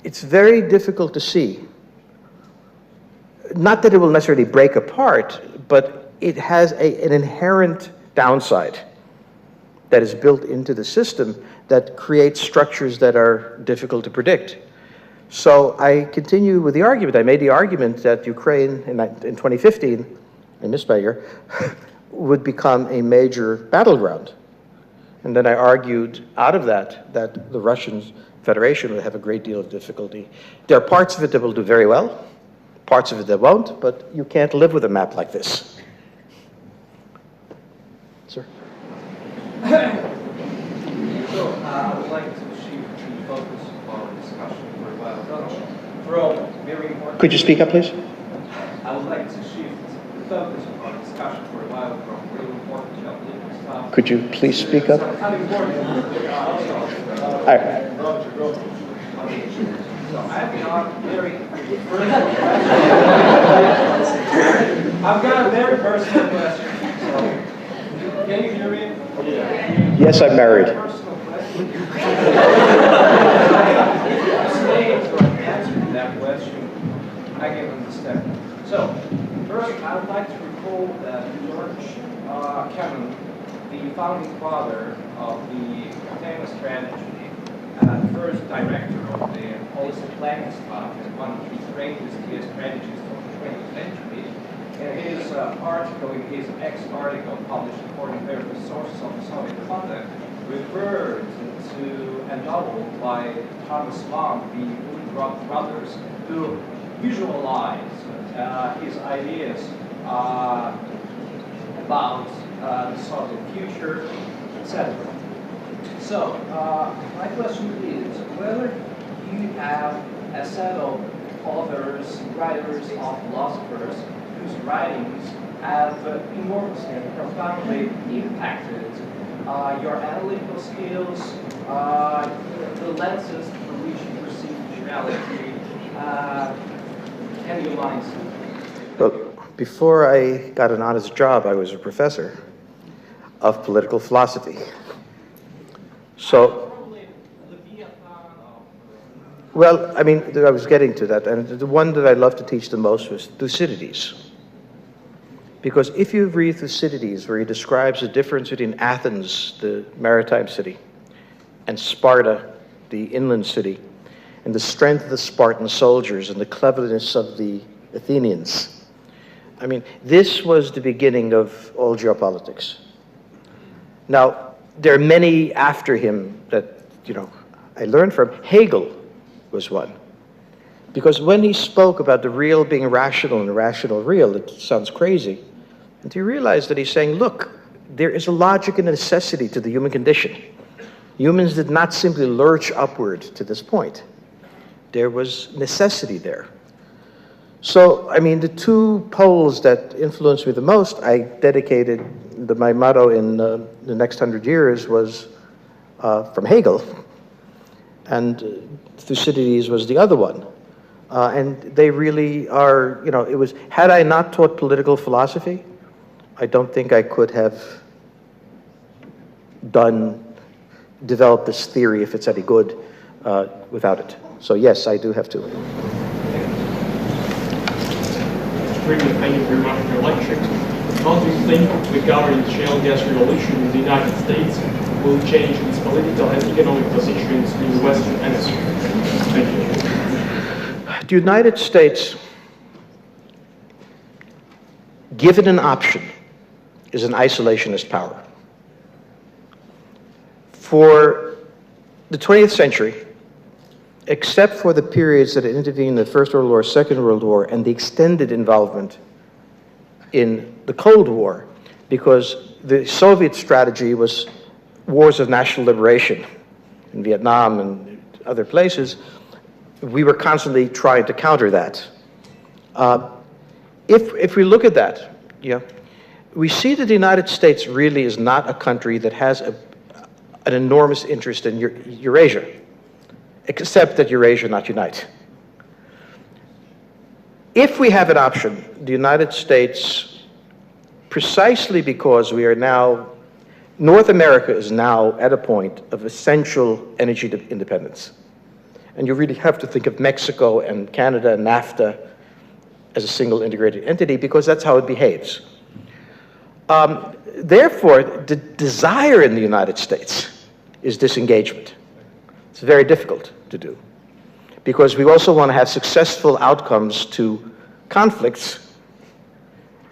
it's very difficult to see. Not that it will necessarily break apart, but it has an inherent downside that is built into the system that creates structures that are difficult to predict. So I continue with the argument. I made the argument that Ukraine in 2015, I missed by a year, would become a major battleground. And then I argued out of that the Russian Federation would have a great deal of difficulty. There are parts of it that will do very well, parts of it that won't, but you can't live with a map like this. Sir? So, I would like to shift the focus of our discussion for a while from very important... Could you speak up, please? I would like to shift the focus of our discussion for a while from really important geopolitical stuff Could you please speak up? I've got a very personal question. Can you hear me? Yes, I'm married. Personal question. Answer to that question, I can understand. So, first, I would like to recall that George Cannon, the founding father of the famous strategy, first director of the policy planning staff, and one of the greatest strategists of the 20th century, in his article, in his article published according to various sources of the Soviet conduct, referred to a novel by Thomas Mann, the Woodruff brothers, who visualized his ideas about the Soviet future, etc. So, my question is whether you have a set of authors, writers, or philosophers whose writings have enormously and profoundly impacted your analytical skills, the lenses through which you perceive reality, and your minds. Well, before I got an honest job, I was a professor of political philosophy. So, well, I mean, I was getting to that, and the one that I loved to teach the most was Thucydides. Because if you read Thucydides, where he describes the difference between Athens, the maritime city, and Sparta, the inland city, and the strength of the Spartan soldiers and the cleverness of the Athenians, I mean, this was the beginning of all geopolitics. Now, there are many after him that, I learned from. Hegel was one. Because when he spoke about the real being rational and the rational real, it sounds crazy. And he realized that he's saying, look, there is a logic and a necessity to the human condition. Humans did not simply lurch upward to this point. There was necessity there. So, I mean, the two poles that influenced me the most, I dedicated my motto in the next 100 years was from Hegel, and Thucydides was the other one. And they really are, it was, had I not taught political philosophy, I don't think I could have developed this theory, if it's any good, without it. So yes, I do have to. Extremely thank you very much for your lecture. How do you think the current shale gas revolution in the United States will change its political and economic positions in the Western Hemisphere? Thank you. The United States, given an option, is an isolationist power. For the 20th century, except for the periods that intervened in the First World War, Second World War, and the extended involvement in the Cold War, because the Soviet strategy was wars of national liberation in Vietnam and other places, we were constantly trying to counter that. If we look at that, we see that the United States really is not a country that has an enormous interest in Eurasia, except that Eurasia not unite. If we have an option, the United States, precisely because we are now, North America is now at a point of essential energy independence. And you really have to think of Mexico and Canada and NAFTA as a single integrated entity because that's how it behaves. Therefore, the desire in the United States is disengagement. It's very difficult to do because we also want to have successful outcomes to conflicts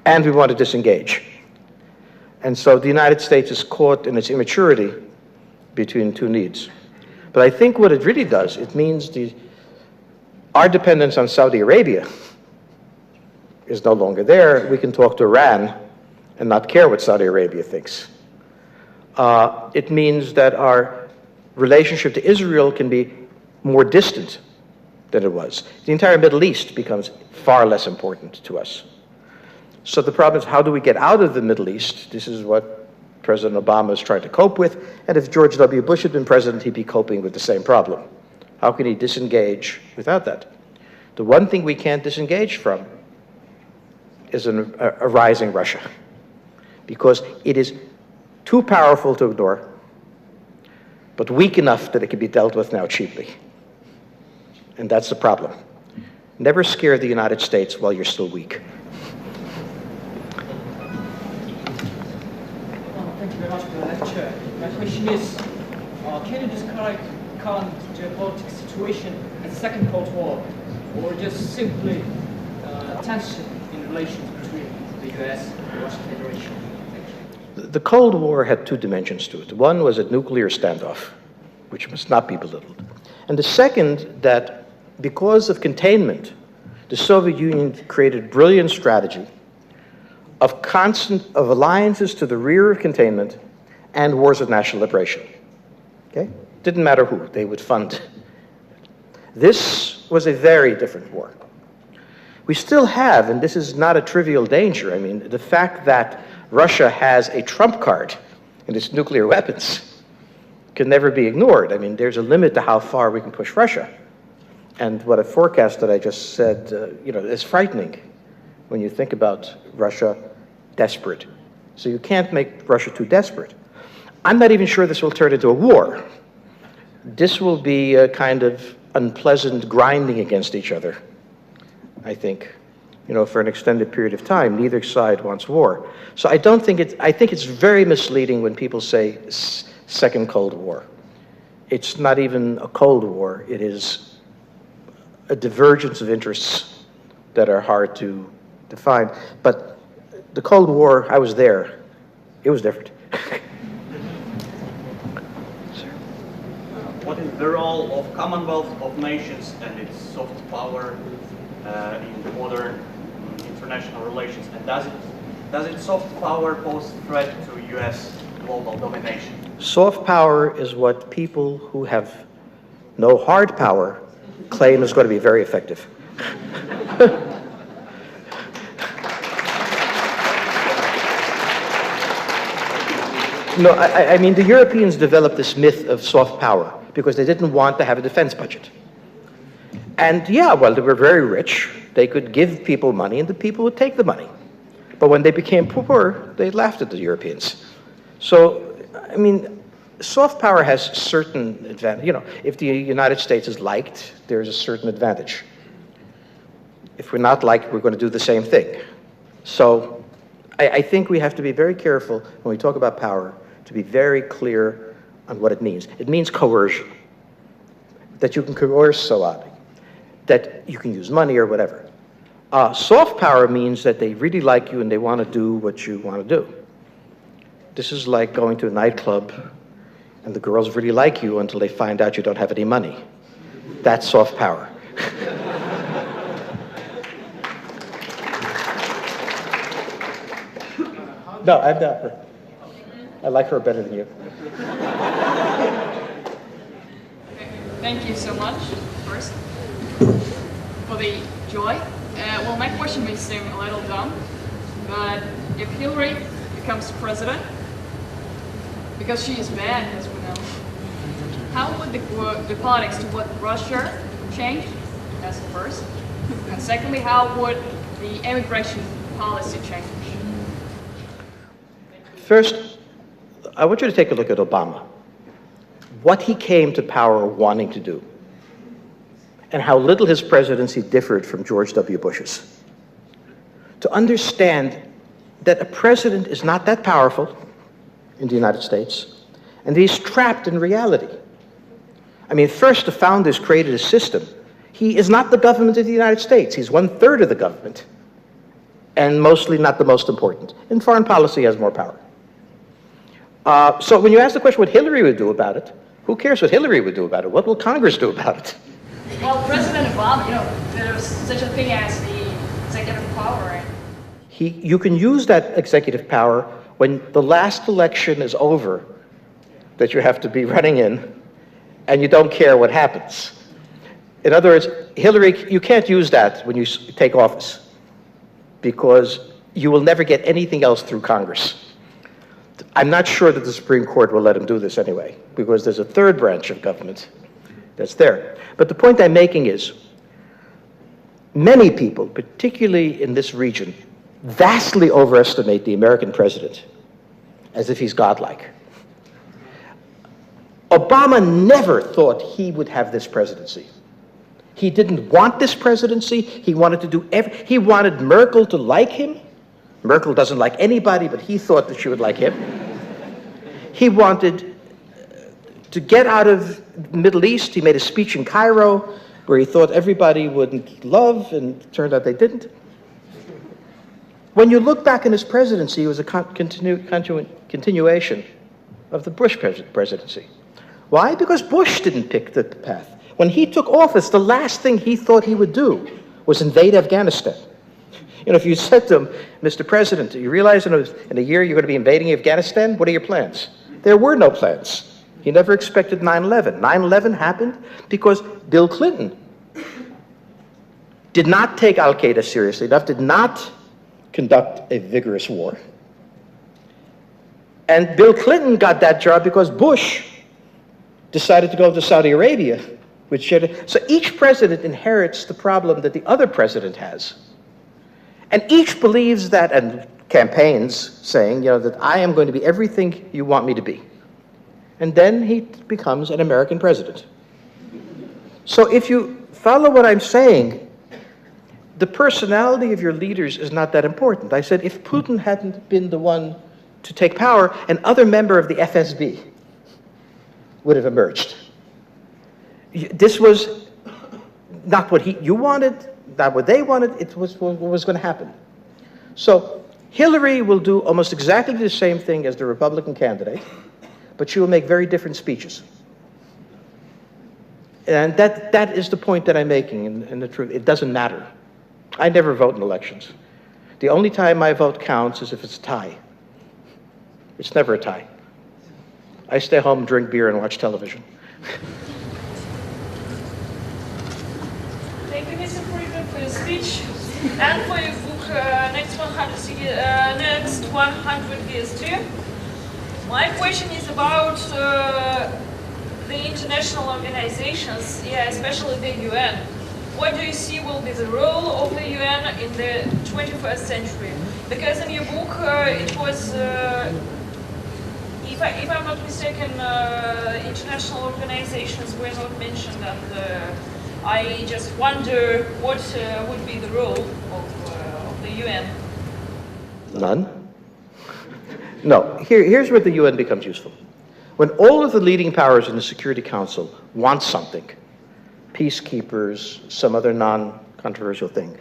and we want to disengage. And so the United States is caught in its immaturity between two needs. But I think what it really does, it means our dependence on Saudi Arabia is no longer there. We can talk to Iran and not care what Saudi Arabia thinks. It means that our relationship to Israel can be more distant than it was. The entire Middle East becomes far less important to us. So the problem is, how do we get out of the Middle East? This is what President Obama is trying to cope with, and if George W. Bush had been president, he'd be coping with the same problem. How can he disengage without that? The one thing we can't disengage from is a rising Russia, because it is too powerful to ignore, but weak enough that it can be dealt with now cheaply. And that's the problem. Never scare the United States while you're still weak. Thank you very much for the lecture. My question is, can you describe current geopolitical situation as a second Cold War, or just simply tension in relations between the US and the Russian Federation? The Cold War had two dimensions to it. One was a nuclear standoff, which must not be belittled. And the second, that because of containment, the Soviet Union created brilliant strategy of alliances to the rear of containment and wars of national liberation. Okay? Didn't matter who, they would fund. This was a very different war. We still have, and this is not a trivial danger, I mean, the fact that Russia has a trump card in its nuclear weapons can never be ignored. I mean, there's a limit to how far we can push Russia. And what a forecast that I just said, is frightening when you think about Russia desperate. So you can't make Russia too desperate. I'm not even sure this will turn into a war. This will be a kind of unpleasant grinding against each other, I think, for an extended period of time. Neither side wants war. So I think it's very misleading when people say second Cold War. It's not even a Cold War. It is a divergence of interests that are hard to define. But the Cold War, I was there. It was different. What is the role of Commonwealth of Nations and its soft power in modern international relations? And does its soft power pose threat to U.S. global domination? Soft power is what people who have no hard power claim is going to be very effective. No, I mean, the Europeans developed this myth of soft power because they didn't want to have a defense budget. And yeah, well, they were very rich. They could give people money, and the people would take the money. But when they became poor, they laughed at the Europeans. So, I mean, soft power has certain advantage. If the United States is liked, there's a certain advantage. If we're not liked, we're going to do the same thing. So I think we have to be very careful when we talk about power to be very clear on what it means. It means coercion, that you can coerce somebody, that you can use money or whatever. Soft power means that they really like you and they want to do what you want to do. This is like going to a nightclub and the girls really like you until they find out you don't have any money. That's soft power. No, I'm not her. I like her better than you. Thank you so much, first, for the joy. Well, my question may seem a little dumb, but if Hillary becomes president, because she is bad, as we know, how would the politics toward Russia change? That's the first. And secondly, how would the immigration policy change? First, I want you to take a look at Obama. What he came to power wanting to do, and how little his presidency differed from George W. Bush's. To understand that a president is not that powerful in the United States, and he's trapped in reality. I mean, first the founders created a system. He is not the government of the United States. He's 1/3 of the government, and mostly not the most important. In foreign policy, he has more power. So when you ask the question what Hillary would do about it, who cares what Hillary would do about it? What will Congress do about it? Well, President Obama, there's such a thing as the executive power, right? You can use that executive power when the last election is over that you have to be running in, and you don't care what happens. In other words, Hillary, you can't use that when you take office, because you will never get anything else through Congress. I'm not sure that the Supreme Court will let him do this anyway, because there's a third branch of government that's there. But the point I'm making is, many people, particularly in this region, vastly overestimate the American president as if he's godlike. Obama never thought he would have this presidency. He didn't want this presidency. He wanted to do he wanted Merkel to like him. Merkel doesn't like anybody, but he thought that she would like him. He wanted to get out of the Middle East. He made a speech in Cairo where he thought everybody wouldn't love, and it turned out they didn't. When you look back in his presidency, it was a continuation of the Bush presidency. Why? Because Bush didn't pick the path. When he took office, the last thing he thought he would do was invade Afghanistan. You know, if you said to him, Mr. President, do you realize in a year you're going to be invading Afghanistan? What are your plans? There were no plans. He never expected 9/11. 9/11 happened because Bill Clinton did not take Al-Qaeda seriously enough, did not conduct a vigorous war. And Bill Clinton got that job because Bush decided to go to Saudi Arabia, which so each president inherits the problem that the other president has. And each believes that, and campaigns saying, you know, that I am going to be everything you want me to be. And then he becomes an American president. So if you follow what I'm saying, the personality of your leaders is not that important. I said if Putin hadn't been the one to take power, an other member of the FSB would have emerged. This was not what you wanted, not what they wanted, it was what was going to happen. So Hillary will do almost exactly the same thing as the Republican candidate, but she will make very different speeches. And that is the point that I'm making, and the truth. It doesn't matter. I never vote in elections. The only time my vote counts is if it's a tie. It's never a tie. I stay home, drink beer, and watch television. Thank you, Mr. Friedman, for your speech and for your book, Next 100 Years too. My question is about the international organizations, especially the UN. What do you see will be the role of the UN in the 21st century? Because in your book, it was, if I'm not mistaken, international organizations were not mentioned, and I just wonder what would be the role of the UN. None? No. Here's where the UN becomes useful. When all of the leading powers in the Security Council want something, peacekeepers, some other non-controversial thing,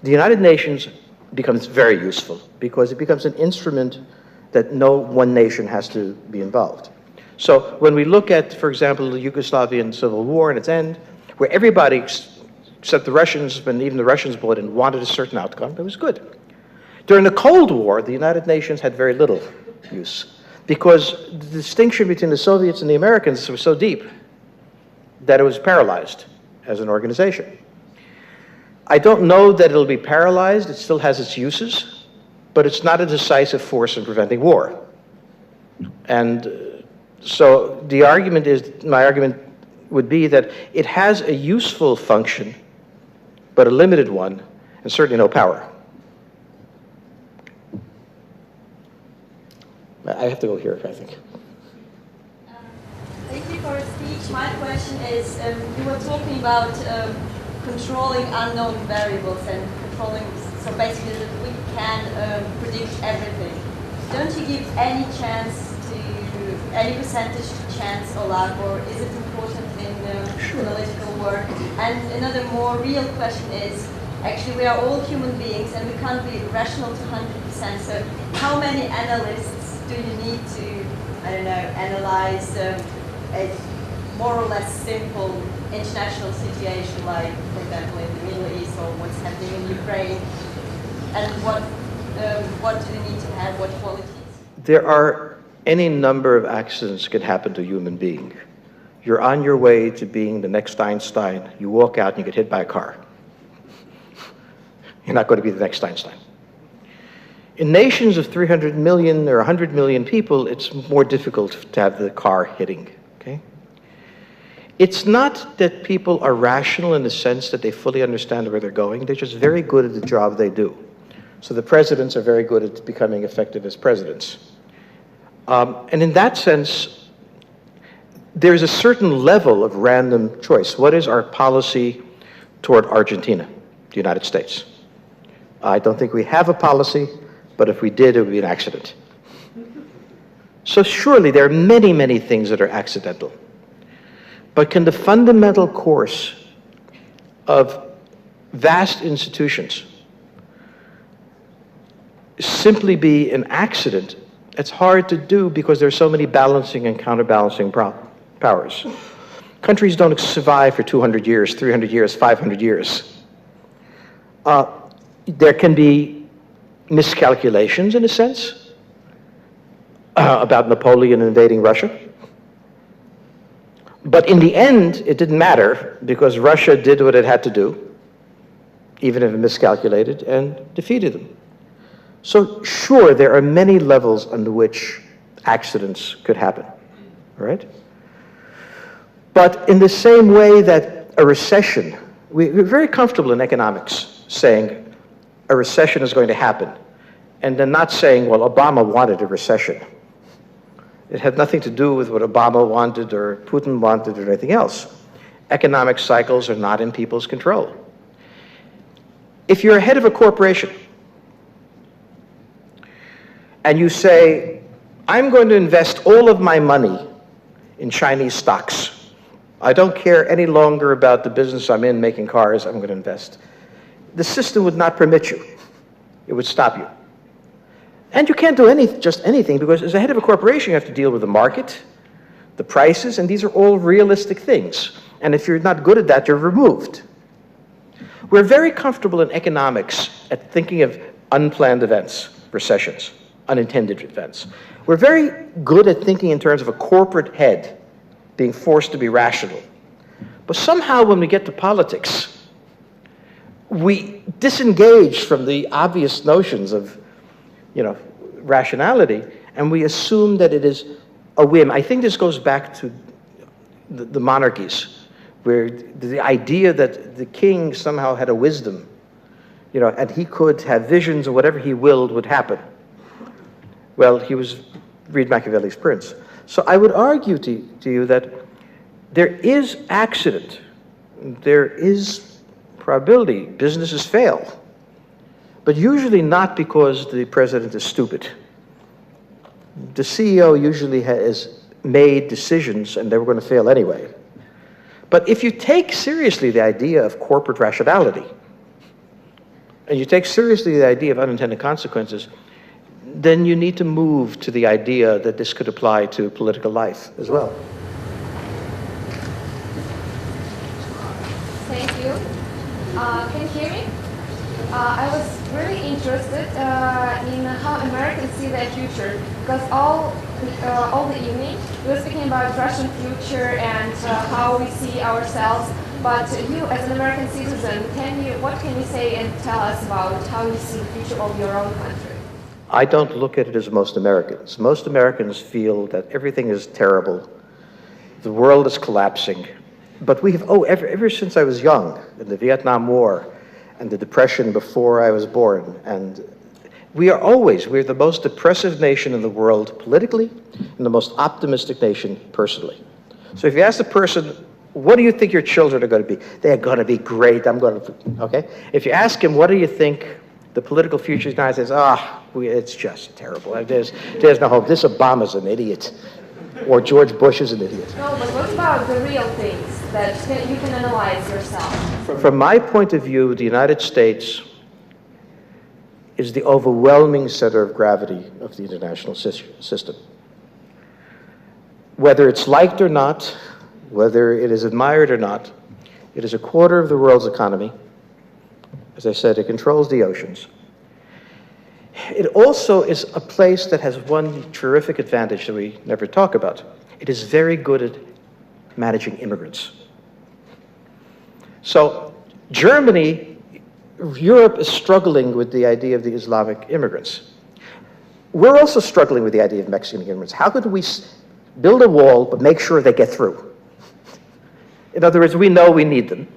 the United Nations becomes very useful because it becomes an instrument that no one nation has to be involved. So when we look at, for example, the Yugoslavian Civil War and its end, where everybody except the Russians, when even the Russians bought in, wanted a certain outcome, it was good. During the Cold War, the United Nations had very little use because the distinction between the Soviets and the Americans was so deep that it was paralyzed as an organization. I don't know that it'll be paralyzed. It still has its uses, but it's not a decisive force in preventing war. And so the argument is, my argument would be that it has a useful function, but a limited one, and certainly no power. I have to go here, I think. Thank you for your speech. My question is, you were talking about controlling unknown variables and controlling, so basically that we can predict everything. Don't you give any chance to, any percentage chance or luck, or is it important in analytical work? And another more real question is, actually we are all human beings and we can't be rational to 100%, so how many analysts do you need to, I don't know, analyze a more or less simple international situation, like, for example, in the Middle East or what's happening in Ukraine? And what do you need to have, what qualities? There are any number of accidents that can happen to a human being. You're on your way to being the next Einstein, you walk out and you get hit by a car. You're not going to be the next Einstein. In nations of 300 million or 100 million people, it's more difficult to have the car hitting, okay? It's not that people are rational in the sense that they fully understand where they're going. They're just very good at the job they do. So the presidents are very good at becoming effective as presidents. And in that sense, there's a certain level of random choice. What is our policy toward Argentina, the United States? I don't think we have a policy, but if we did, it would be an accident. So surely there are many, many things that are accidental. But can the fundamental course of vast institutions simply be an accident? It's hard to do because there are so many balancing and counterbalancing powers. Countries don't survive for 200 years, 300 years, 500 years. There can be miscalculations, in a sense, about Napoleon invading Russia. But in the end, it didn't matter because Russia did what it had to do, even if it miscalculated, and defeated them. So sure, there are many levels under which accidents could happen, right? But in the same way that a recession, we're very comfortable in economics saying a recession is going to happen, and then not saying, well, Obama wanted a recession. It had nothing to do with what Obama wanted or Putin wanted or anything else. Economic cycles are not in people's control. If you're head of a corporation and you say, I'm going to invest all of my money in Chinese stocks. I don't care any longer about the business I'm in making cars, I'm going to invest. The system would not permit you. It would stop you. And you can't do just anything because as a head of a corporation, you have to deal with the market, the prices, and these are all realistic things. And if you're not good at that, you're removed. We're very comfortable in economics at thinking of unplanned events, recessions, unintended events. We're very good at thinking in terms of a corporate head being forced to be rational. But somehow when we get to politics, we disengage from the obvious notions of rationality, and we assume that it is a whim. I think this goes back to the monarchies, where the idea that the king somehow had a wisdom, and he could have visions of whatever he willed would happen. Well, read Machiavelli's Prince. So I would argue to you that there is accident, there is probability, businesses fail. But usually not because the president is stupid. The CEO usually has made decisions and they were going to fail anyway. But if you take seriously the idea of corporate rationality, and you take seriously the idea of unintended consequences, then you need to move to the idea that this could apply to political life as well. Thank you. Can you hear me? I was really interested in how Americans see their future, because all the evening we were speaking about Russian future and how we see ourselves. But you, as an American citizen, what can you say and tell us about how you see the future of your own country? I don't look at it as most Americans. Most Americans feel that everything is terrible, the world is collapsing. But we have, ever since I was young, in the Vietnam War, and the Depression before I was born. And we're the most depressive nation in the world politically and the most optimistic nation personally. So if you ask the person, what do you think your children are going to be? They're going to be great. Okay? If you ask him, what do you think the political future is now? He says, it's just terrible. There's no hope. This Obama's an idiot. Or George Bush is an idiot. No, but what about the real things that you can analyze yourself? From my point of view, the United States is the overwhelming center of gravity of the international system. Whether it's liked or not, whether it is admired or not, it is a quarter of the world's economy. As I said, it controls the oceans. It also is a place that has one terrific advantage that we never talk about. It is very good at managing immigrants. So Germany, Europe is struggling with the idea of the Islamic immigrants. we're also struggling with the idea of Mexican immigrants. How could we build a wall but make sure they get through? In other words, we know we need them.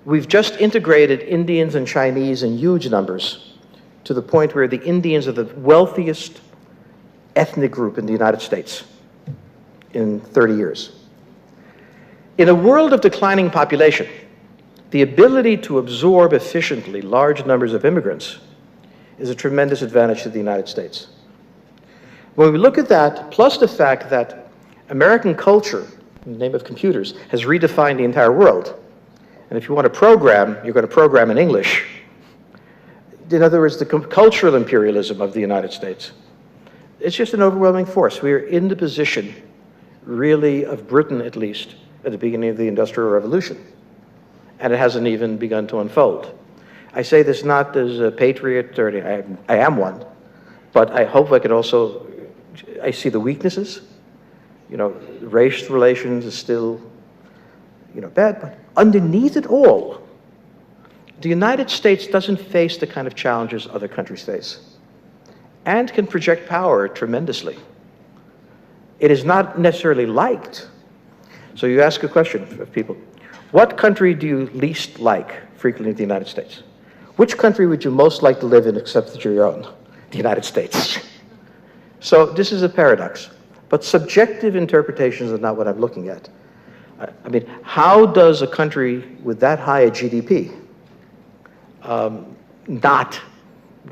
We've just integrated Indians and Chinese in huge numbers to the point where the Indians are the wealthiest ethnic group in the United States in 30 years. In a world of declining population, the ability to absorb efficiently large numbers of immigrants is a tremendous advantage to the United States. When we look at that, plus the fact that American culture, in the name of computers, has redefined the entire world. And if you want to program, you're going to program in English. In other words, the cultural imperialism of the United States. It's just an overwhelming force. We are in the position, really, of Britain at least, at the beginning of the Industrial Revolution. And it hasn't even begun to unfold. I say this not as a patriot, or I am one, but I hope I can also, I see the weaknesses. You know, race relations is still, you know, bad, but underneath it all, the United States doesn't face the kind of challenges other countries face and can project power tremendously. It is not necessarily liked. So you ask a question of people, what country do you least like frequently in the United States? Which country would you most like to live in except that you're your own? The United States. So this is a paradox. But subjective interpretations are not what I'm looking at. I mean, how does a country with that high a GDP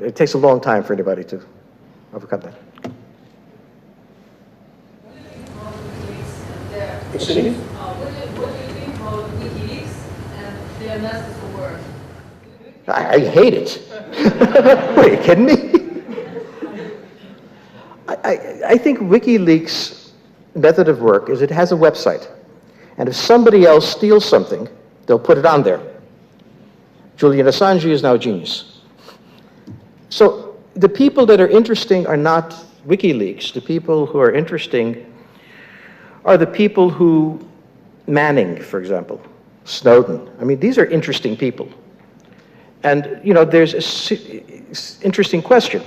it takes a long time for anybody to overcome that. What do you think about WikiLeaks and their message of work? I hate it. Are you kidding me? I think WikiLeaks' method of work is it has a website. And if somebody else steals something, they'll put it on there. Julian Assange is now a genius. So the people that are interesting are not WikiLeaks. The people who are interesting are the people who, Manning, for example, Snowden. I mean, these are interesting people. And, you know, there's an interesting question.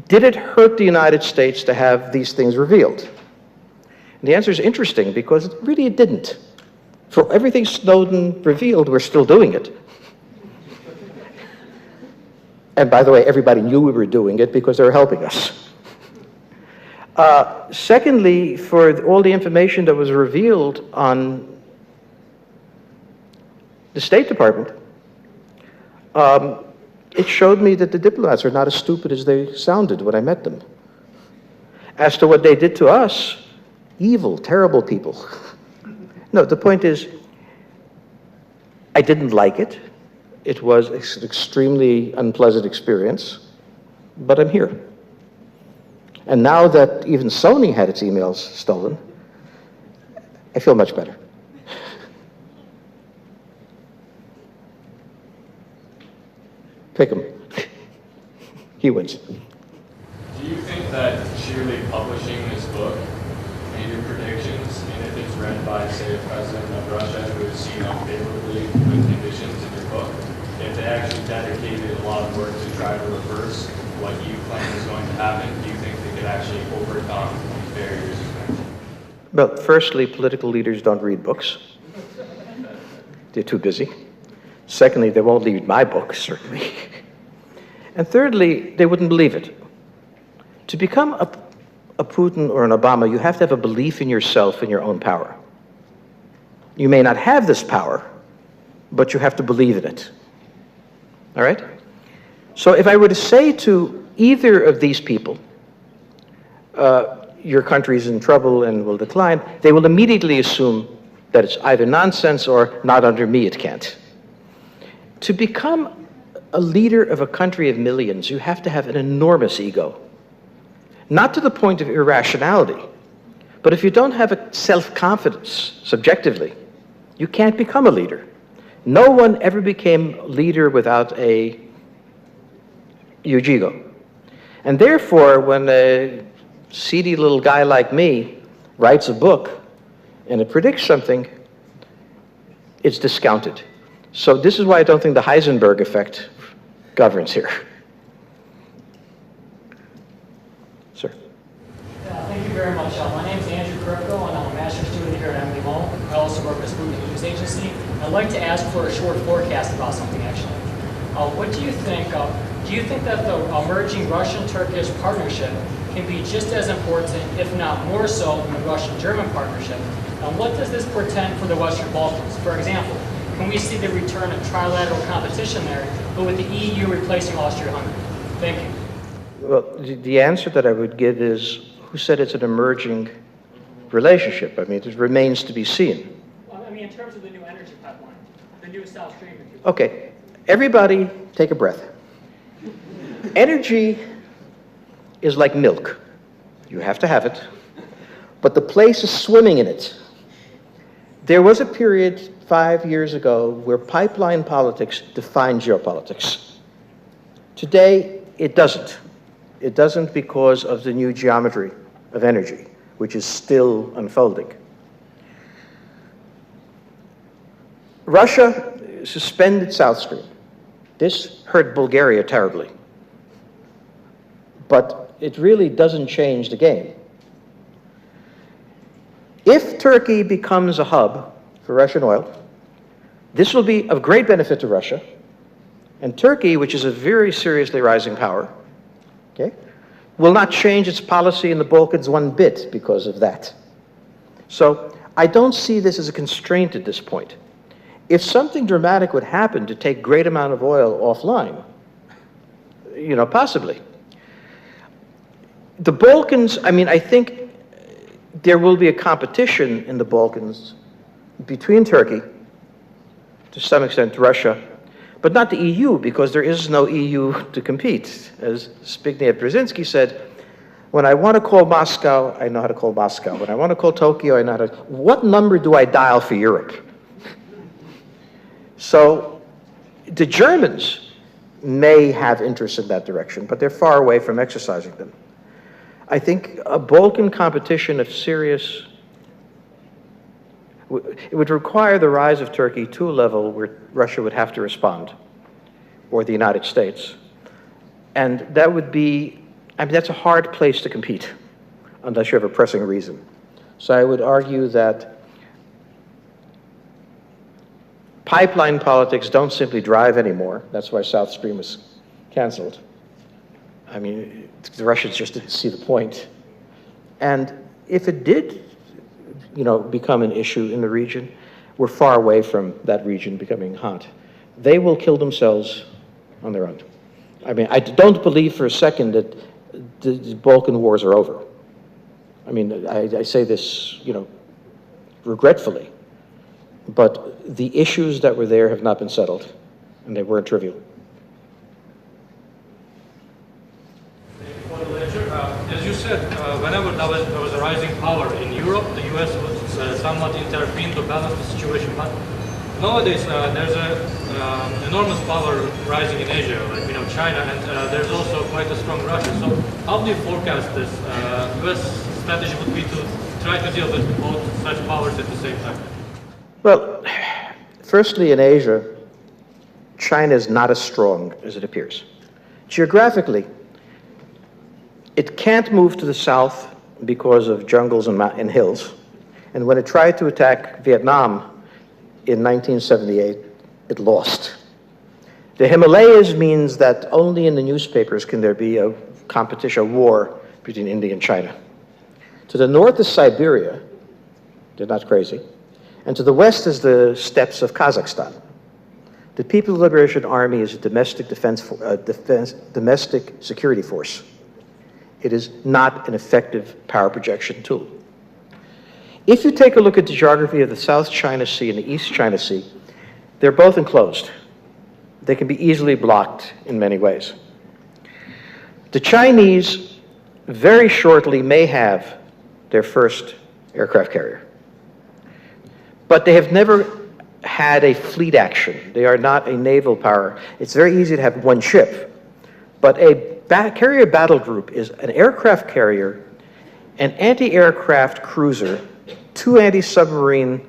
Did it hurt the United States to have these things revealed? And the answer is interesting because really it didn't. For everything Snowden revealed, we're still doing it. And by the way, everybody knew we were doing it because they were helping us. Secondly, for all the information that was revealed on the State Department, it showed me that the diplomats are not as stupid as they sounded when I met them. As to what they did to us, evil, terrible people. No, the point is, I didn't like it. It was an extremely unpleasant experience, but I'm here. And now that even Sony had its emails stolen, I feel much better. Pick him. He wins. Do you think that sheerly publishing this book made your predictions, and if it's read by, say, a president of Russia who is seen unfavorably with conditions in your book, if they actually dedicated a lot of work to try to reverse what you claim is going to happen, do you think they could actually overcome these barriers you mentioned? Well, firstly, political leaders don't read books. They're too busy. Secondly, they won't read my book, certainly. And thirdly, they wouldn't believe it. To become a Putin or an Obama, you have to have a belief in yourself and your own power. You may not have this power, but you have to believe in it. All right? So if I were to say to either of these people, your country's in trouble and will decline, they will immediately assume that it's either nonsense or not under me it can't. To become a leader of a country of millions, you have to have an enormous ego. Not to the point of irrationality, but if you don't have a self-confidence subjectively, you can't become a leader. No one ever became a leader without a huge ego. And therefore, when a seedy little guy like me writes a book and it predicts something, it's discounted. So this is why I don't think the Heisenberg effect governs here. you very much. My name is Andrew Kirko, and I'm a master's student here at MD Lowell. I also work at a Sputnik News Agency. I'd like to ask for a short forecast about something, actually. What do you think? Do you think that the emerging Russian-Turkish partnership can be just as important, if not more so, than the Russian-German partnership? And what does this portend for the Western Balkans? For example, can we see the return of trilateral competition there, but with the EU replacing Austria-Hungary? Thank you. Well, the answer that I would give is, who said it's an emerging relationship? I mean, it remains to be seen. Well, I mean, in terms of the new energy pipeline, the new South Stream. Okay, everybody take a breath. Energy is like milk. You have to have it, but the place is swimming in it. There was a period 5 years ago where pipeline politics defined geopolitics. Today, it doesn't. It doesn't because of the new geometry of energy, which is still unfolding. Russia suspended South Stream. This hurt Bulgaria terribly. But it really doesn't change the game. If Turkey becomes a hub for Russian oil, this will be of great benefit to Russia. And Turkey, which is a very seriously rising power, okay, will not change its policy in the Balkans one bit because of that. So I don't see this as a constraint at this point. If something dramatic would happen to take great amount of oil offline, you know, possibly. The Balkans, I mean, I think there will be a competition in the Balkans between Turkey, to some extent Russia, but not the EU, because there is no EU to compete. As Zbigniew Brzezinski said, when I want to call Moscow, I know how to call Moscow. When I want to call Tokyo, I know how to... What number do I dial for Europe? So the Germans may have interests in that direction, but they're far away from exercising them. I think a Balkan competition of serious... It would require the rise of Turkey to a level where Russia would have to respond, or the United States. And that would be, I mean, that's a hard place to compete, unless you have a pressing reason. So I would argue that pipeline politics don't simply drive anymore. That's why South Stream was canceled. I mean, the Russians just didn't see the point. And if it did, you know, become an issue in the region, we're far away from that region becoming hot. They will kill themselves on their own. I mean, I don't believe for a second that the Balkan wars are over. I mean, I say this, you know, regretfully, but the issues that were there have not been settled, and they weren't trivial. As you said, whenever there was a rising power in Europe, the US would somewhat intervene to balance the situation. But nowadays, there's an enormous power rising in Asia, like China, and there's also quite a strong Russia. So, how do you forecast this? US strategy would be to try to deal with both such powers at the same time. Well, firstly, in Asia, China is not as strong as it appears. Geographically, it can't move to the south because of jungles and hills. And when it tried to attack Vietnam in 1978, it lost. The Himalayas means that only in the newspapers can there be a competition, a war between India and China. To the north is Siberia, they're not crazy, and to the west is the steppes of Kazakhstan. The People's Liberation Army is a domestic domestic security force. It is not an effective power projection tool. If you take a look at the geography of the South China Sea and the East China Sea, they're both enclosed. They can be easily blocked in many ways. The Chinese very shortly may have their first aircraft carrier, but they have never had a fleet action. They are not a naval power. It's very easy to have one ship, but a carrier battle group is an aircraft carrier, an anti-aircraft cruiser, 2 anti-submarine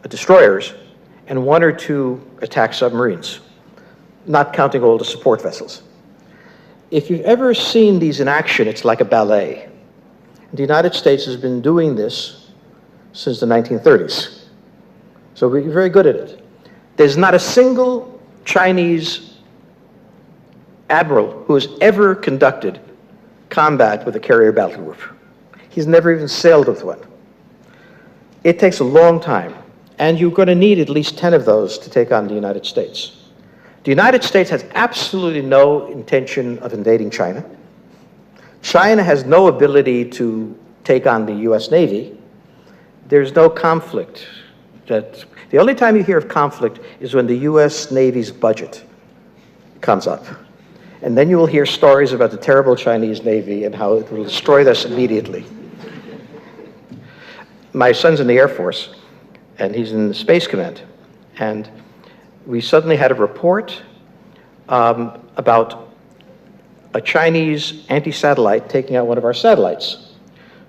destroyers, and 1 or 2 attack submarines, not counting all the support vessels. If you've ever seen these in action, it's like a ballet. The United States has been doing this since the 1930s. So we're very good at it. There's not a single Chinese admiral who has ever conducted combat with a carrier battle group. He's never even sailed with one. It takes a long time, and you're going to need at least 10 of those to take on the United States. The United States has absolutely no intention of invading China. China has no ability to take on the US Navy. There's no conflict. The only time you hear of conflict is when the US Navy's budget comes up. And then you will hear stories about the terrible Chinese Navy and how it will destroy us immediately. My son's in the Air Force, and he's in the Space Command. And we suddenly had a report about a Chinese anti-satellite taking out one of our satellites.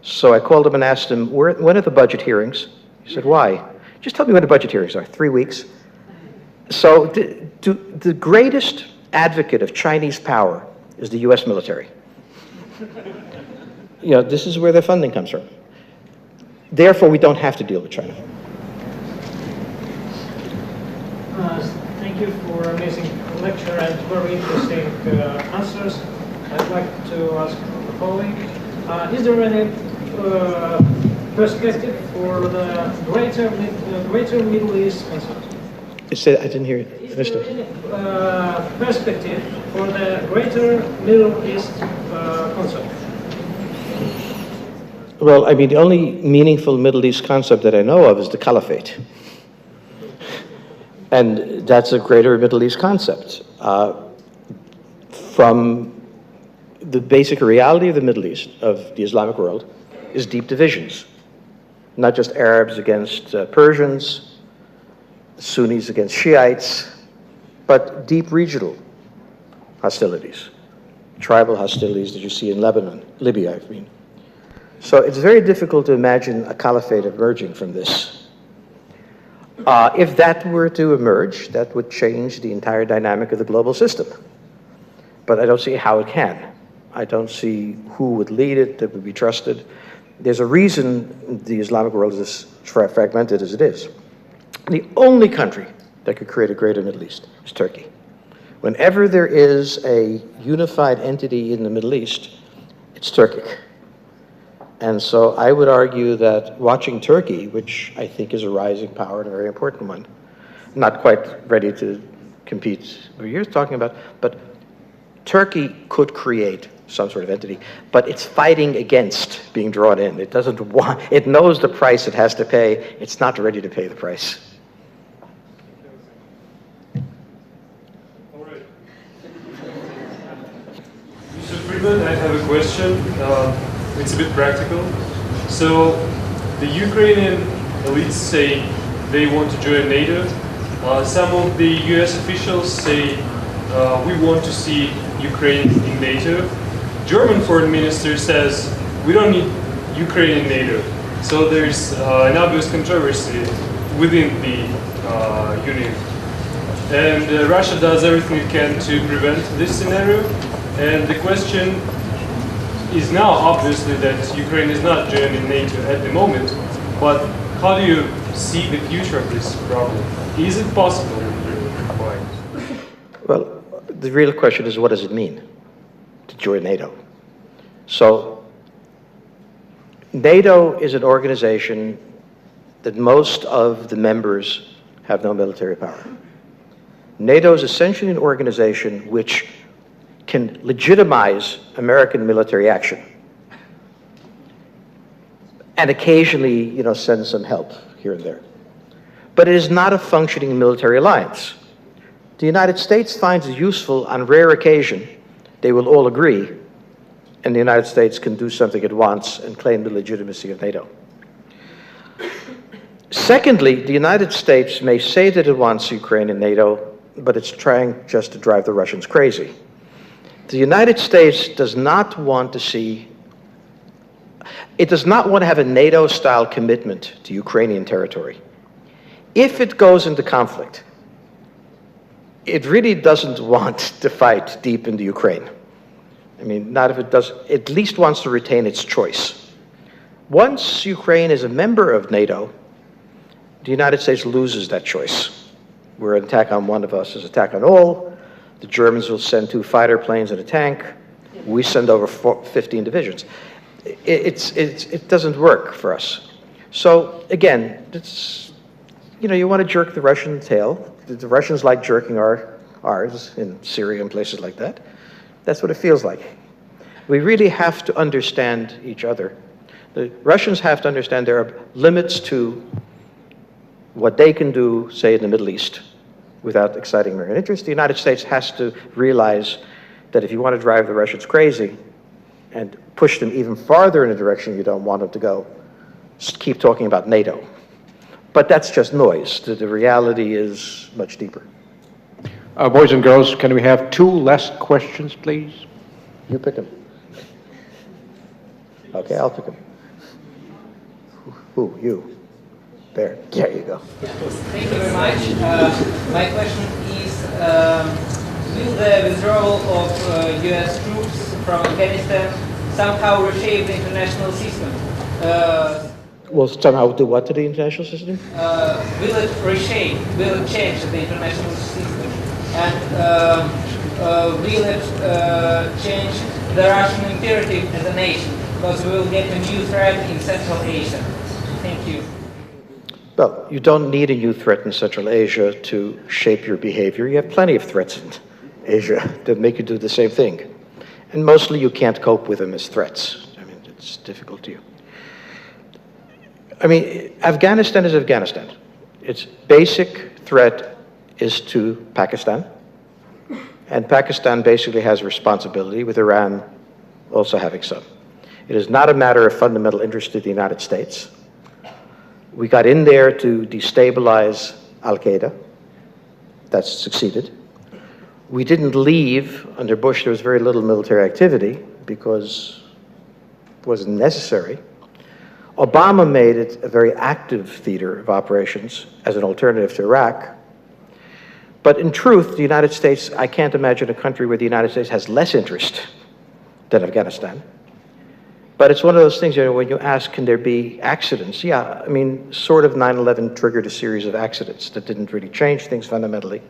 So I called him and asked him, when are the budget hearings? He said, why? Just tell me when the budget hearings are. 3 weeks. So the greatest advocate of Chinese power is the US military. You know, this is where their funding comes from. Therefore, we don't have to deal with China. Thank you for amazing lecture and very interesting answers. I'd like to ask the following. Is there any perspective for the greater Middle East concept? I didn't hear you. Is there any perspective for the greater Middle East concept? Well, I mean, the only meaningful Middle East concept that I know of is the Caliphate. And that's a greater Middle East concept. From the basic reality of the Middle East, of the Islamic world, is deep divisions. Not just Arabs against Persians, Sunnis against Shiites, but deep regional hostilities, tribal hostilities that you see in Lebanon, Libya, I mean. So it's very difficult to imagine a caliphate emerging from this. If that were to emerge, that would change the entire dynamic of the global system. But I don't see how it can. I don't see who would lead it, that would be trusted. There's a reason the Islamic world is as fragmented as it is. The only country that could create a greater Middle East is Turkey. Whenever there is a unified entity in the Middle East, it's Turkey. And so I would argue that watching Turkey, which I think is a rising power and a very important one, not quite ready to compete what you're talking about, but Turkey could create some sort of entity, but it's fighting against being drawn in. It doesn't want, it knows the price it has to pay. It's not ready to pay the price. All right. Mr. Friedman, I have a question. It's a bit practical. So the Ukrainian elites say they want to join NATO. Some of the US officials say we want to see Ukraine in NATO. German foreign minister says we don't need Ukraine in NATO. So there's an obvious controversy within the Union. And Russia does everything it can to prevent this scenario. And the question is now obviously that Ukraine is not joining NATO at the moment, but how do you see the future of this problem? Is it possible in your mind? Well, the real question is, what does it mean to join NATO? So, NATO is an organization that most of the members have no military power. NATO is essentially an organization which can legitimize American military action and occasionally, you know, send some help here and there. But it is not a functioning military alliance. The United States finds it useful on rare occasion. They will all agree, and the United States can do something it wants and claim the legitimacy of NATO. Secondly, the United States may say that it wants Ukraine in NATO, but it's trying just to drive the Russians crazy. The United States does not want to see, it does not want to have a NATO-style commitment to Ukrainian territory. If it goes into conflict, it really doesn't want to fight deep into Ukraine. I mean, not if it does, at least wants to retain its choice. Once Ukraine is a member of NATO, the United States loses that choice. Where an attack on one of us is an attack on all. The Germans will send 2 fighter planes and a tank. We send over 15 divisions. It doesn't work for us. So again, it's, you know, you want to jerk the Russian tail. The Russians like jerking ours in Syria and places like that. That's what it feels like. We really have to understand each other. The Russians have to understand there are limits to what they can do, say, in the Middle East without exciting American interest. The United States has to realize that if you want to drive the Russians crazy and push them even farther in a direction you don't want them to go, just keep talking about NATO. But that's just noise. The reality is much deeper. Boys and girls, can we have 2 last questions, please? You pick them. Okay, I'll pick them. Who? You. There you go. Thank you very much. My question is, will the withdrawal of US troops from Afghanistan somehow reshape the international system? Will somehow do what to the international system? Will it reshape, will it change the international system? And will it change the Russian imperative as a nation? Because we will get a new threat in Central Asia. Thank you. Well, you don't need a new threat in Central Asia to shape your behavior. You have plenty of threats in Asia that make you do the same thing. And mostly you can't cope with them as threats. I mean, it's difficult to you. I mean, Afghanistan is Afghanistan. Its basic threat is to Pakistan. And Pakistan basically has a responsibility, with Iran also having some. It is not a matter of fundamental interest to the United States. We got in there to destabilize Al-Qaeda. That's succeeded. We didn't leave. Under Bush, there was very little military activity because it wasn't necessary. Obama made it a very active theater of operations as an alternative to Iraq. But in truth, the United States, I can't imagine a country where the United States has less interest than Afghanistan. But it's one of those things, you know, when you ask, can there be accidents? Yeah, I mean, sort of 9/11 triggered a series of accidents that didn't really change things fundamentally.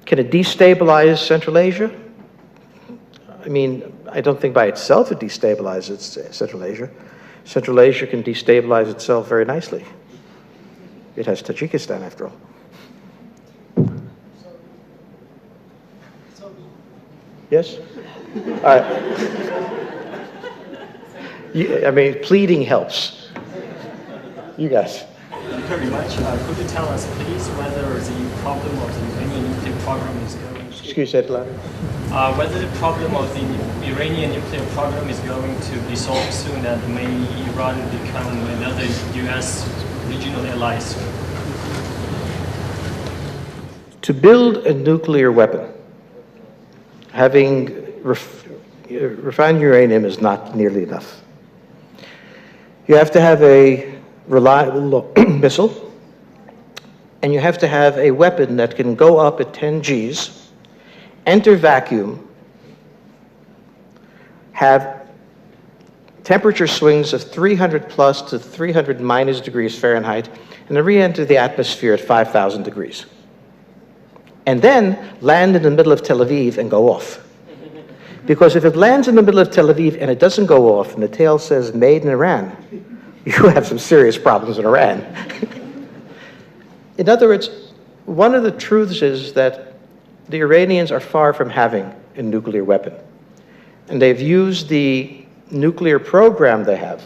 Can it destabilize Central Asia? I mean, I don't think by itself it destabilizes Central Asia. Central Asia can destabilize itself very nicely. It has Tajikistan, after all. Yes? I mean, pleading helps. You guys. Thank you very much. Could you tell us, please, whether the problem of the Iranian nuclear program is going to... Excuse me, louder. Whether the problem of the Iranian nuclear program is going to be solved soon and may Iran become another U.S. regional ally soon? To build a nuclear weapon, having refined uranium is not nearly enough. You have to have a reliable missile, and you have to have a weapon that can go up at 10 Gs, enter vacuum, have temperature swings of 300 plus to 300 minus degrees Fahrenheit, and then re-enter the atmosphere at 5,000 degrees. And then land in the middle of Tel Aviv and go off. Because if it lands in the middle of Tel Aviv and it doesn't go off and the tail says made in Iran, you have some serious problems in Iran. In other words, one of the truths is that the Iranians are far from having a nuclear weapon. And they've used the nuclear program they have,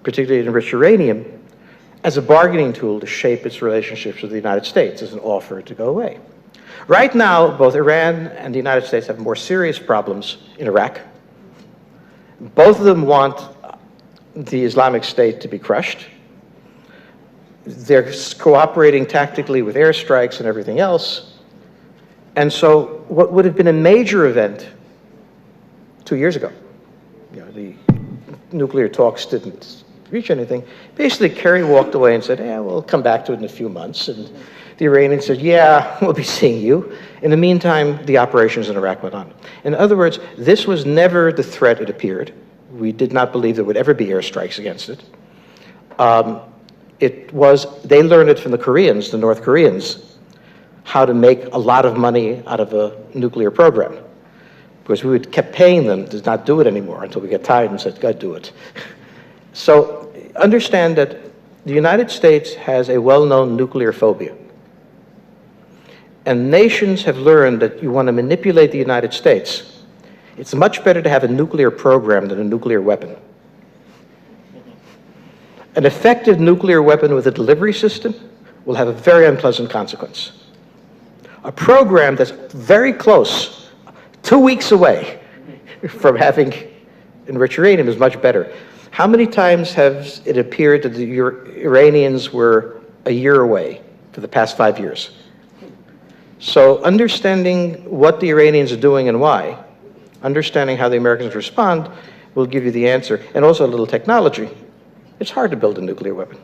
particularly enriched uranium, as a bargaining tool to shape its relationships with the United States as an offer to go away. Right now, both Iran and the United States have more serious problems in Iraq. Both of them want the Islamic State to be crushed. They're cooperating tactically with airstrikes and everything else. And so what would have been a major event 2 years ago, you know, the nuclear talks didn't reach anything. Basically, Kerry walked away and said, we'll come back to it in a few months. And the The Iranians said, yeah, we'll be seeing you. In the meantime, the operations in Iraq went on. In other words, this was never the threat it appeared. We did not believe there would ever be airstrikes against it. They learned it from the Koreans, the North Koreans, how to make a lot of money out of a nuclear program. Because we kept paying them to not do it anymore until we got tired and said, God, do it. So understand that the United States has a well-known nuclear phobia. And nations have learned that you want to manipulate the United States. It's much better to have a nuclear program than a nuclear weapon. An effective nuclear weapon with a delivery system will have a very unpleasant consequence. A program that's very close, 2 weeks away from having enriched uranium is much better. How many times has it appeared that the Iranians were a year away for the past 5 years? So understanding what the Iranians are doing and why, understanding how the Americans respond, will give you the answer. And also a little technology. It's hard to build a nuclear weapon.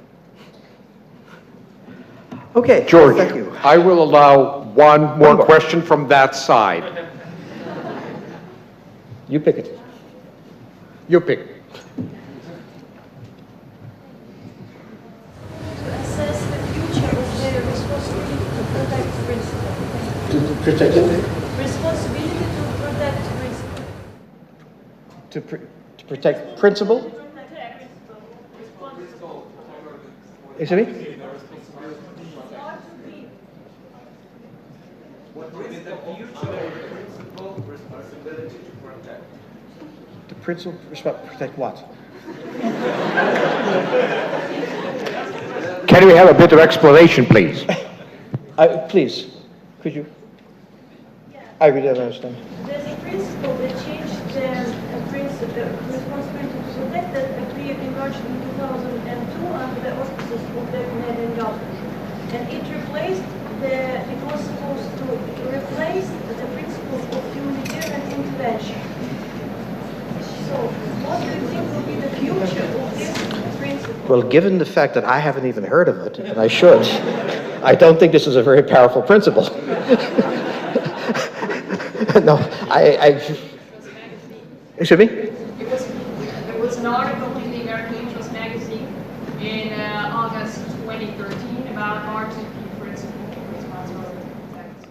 Okay, George, thank you. I will allow one more question from that side. You pick it. You pick it. To assess the future of their responsibility to protect principle. To protect it? Responsibility to protect principle. To protect principle? Excuse me? The principle protect what? Can we have a bit of explanation, please? Please, could you? I really don't understand. There's a principle that changed the responsibility to protect that appeared in Washington in 2002 under the auspices of the Canadian government. And it was supposed to replace the principle of humanitarian intervention. So, what do you think will be the future of this principle? Well, given the fact that I haven't even heard of it, and I should, I don't think this is a very powerful principle. No, excuse me? There was an article in the American Interest magazine in August 2013 about RTP principle.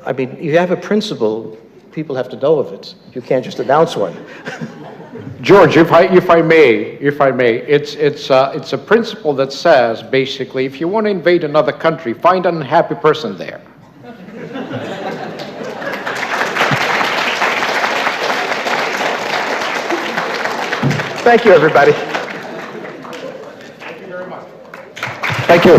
I mean, if you have a principle, people have to know of it. You can't just announce one. George, if I may, it's a principle that says basically, if you want to invade another country, find an unhappy person there. Thank you, everybody. Thank you.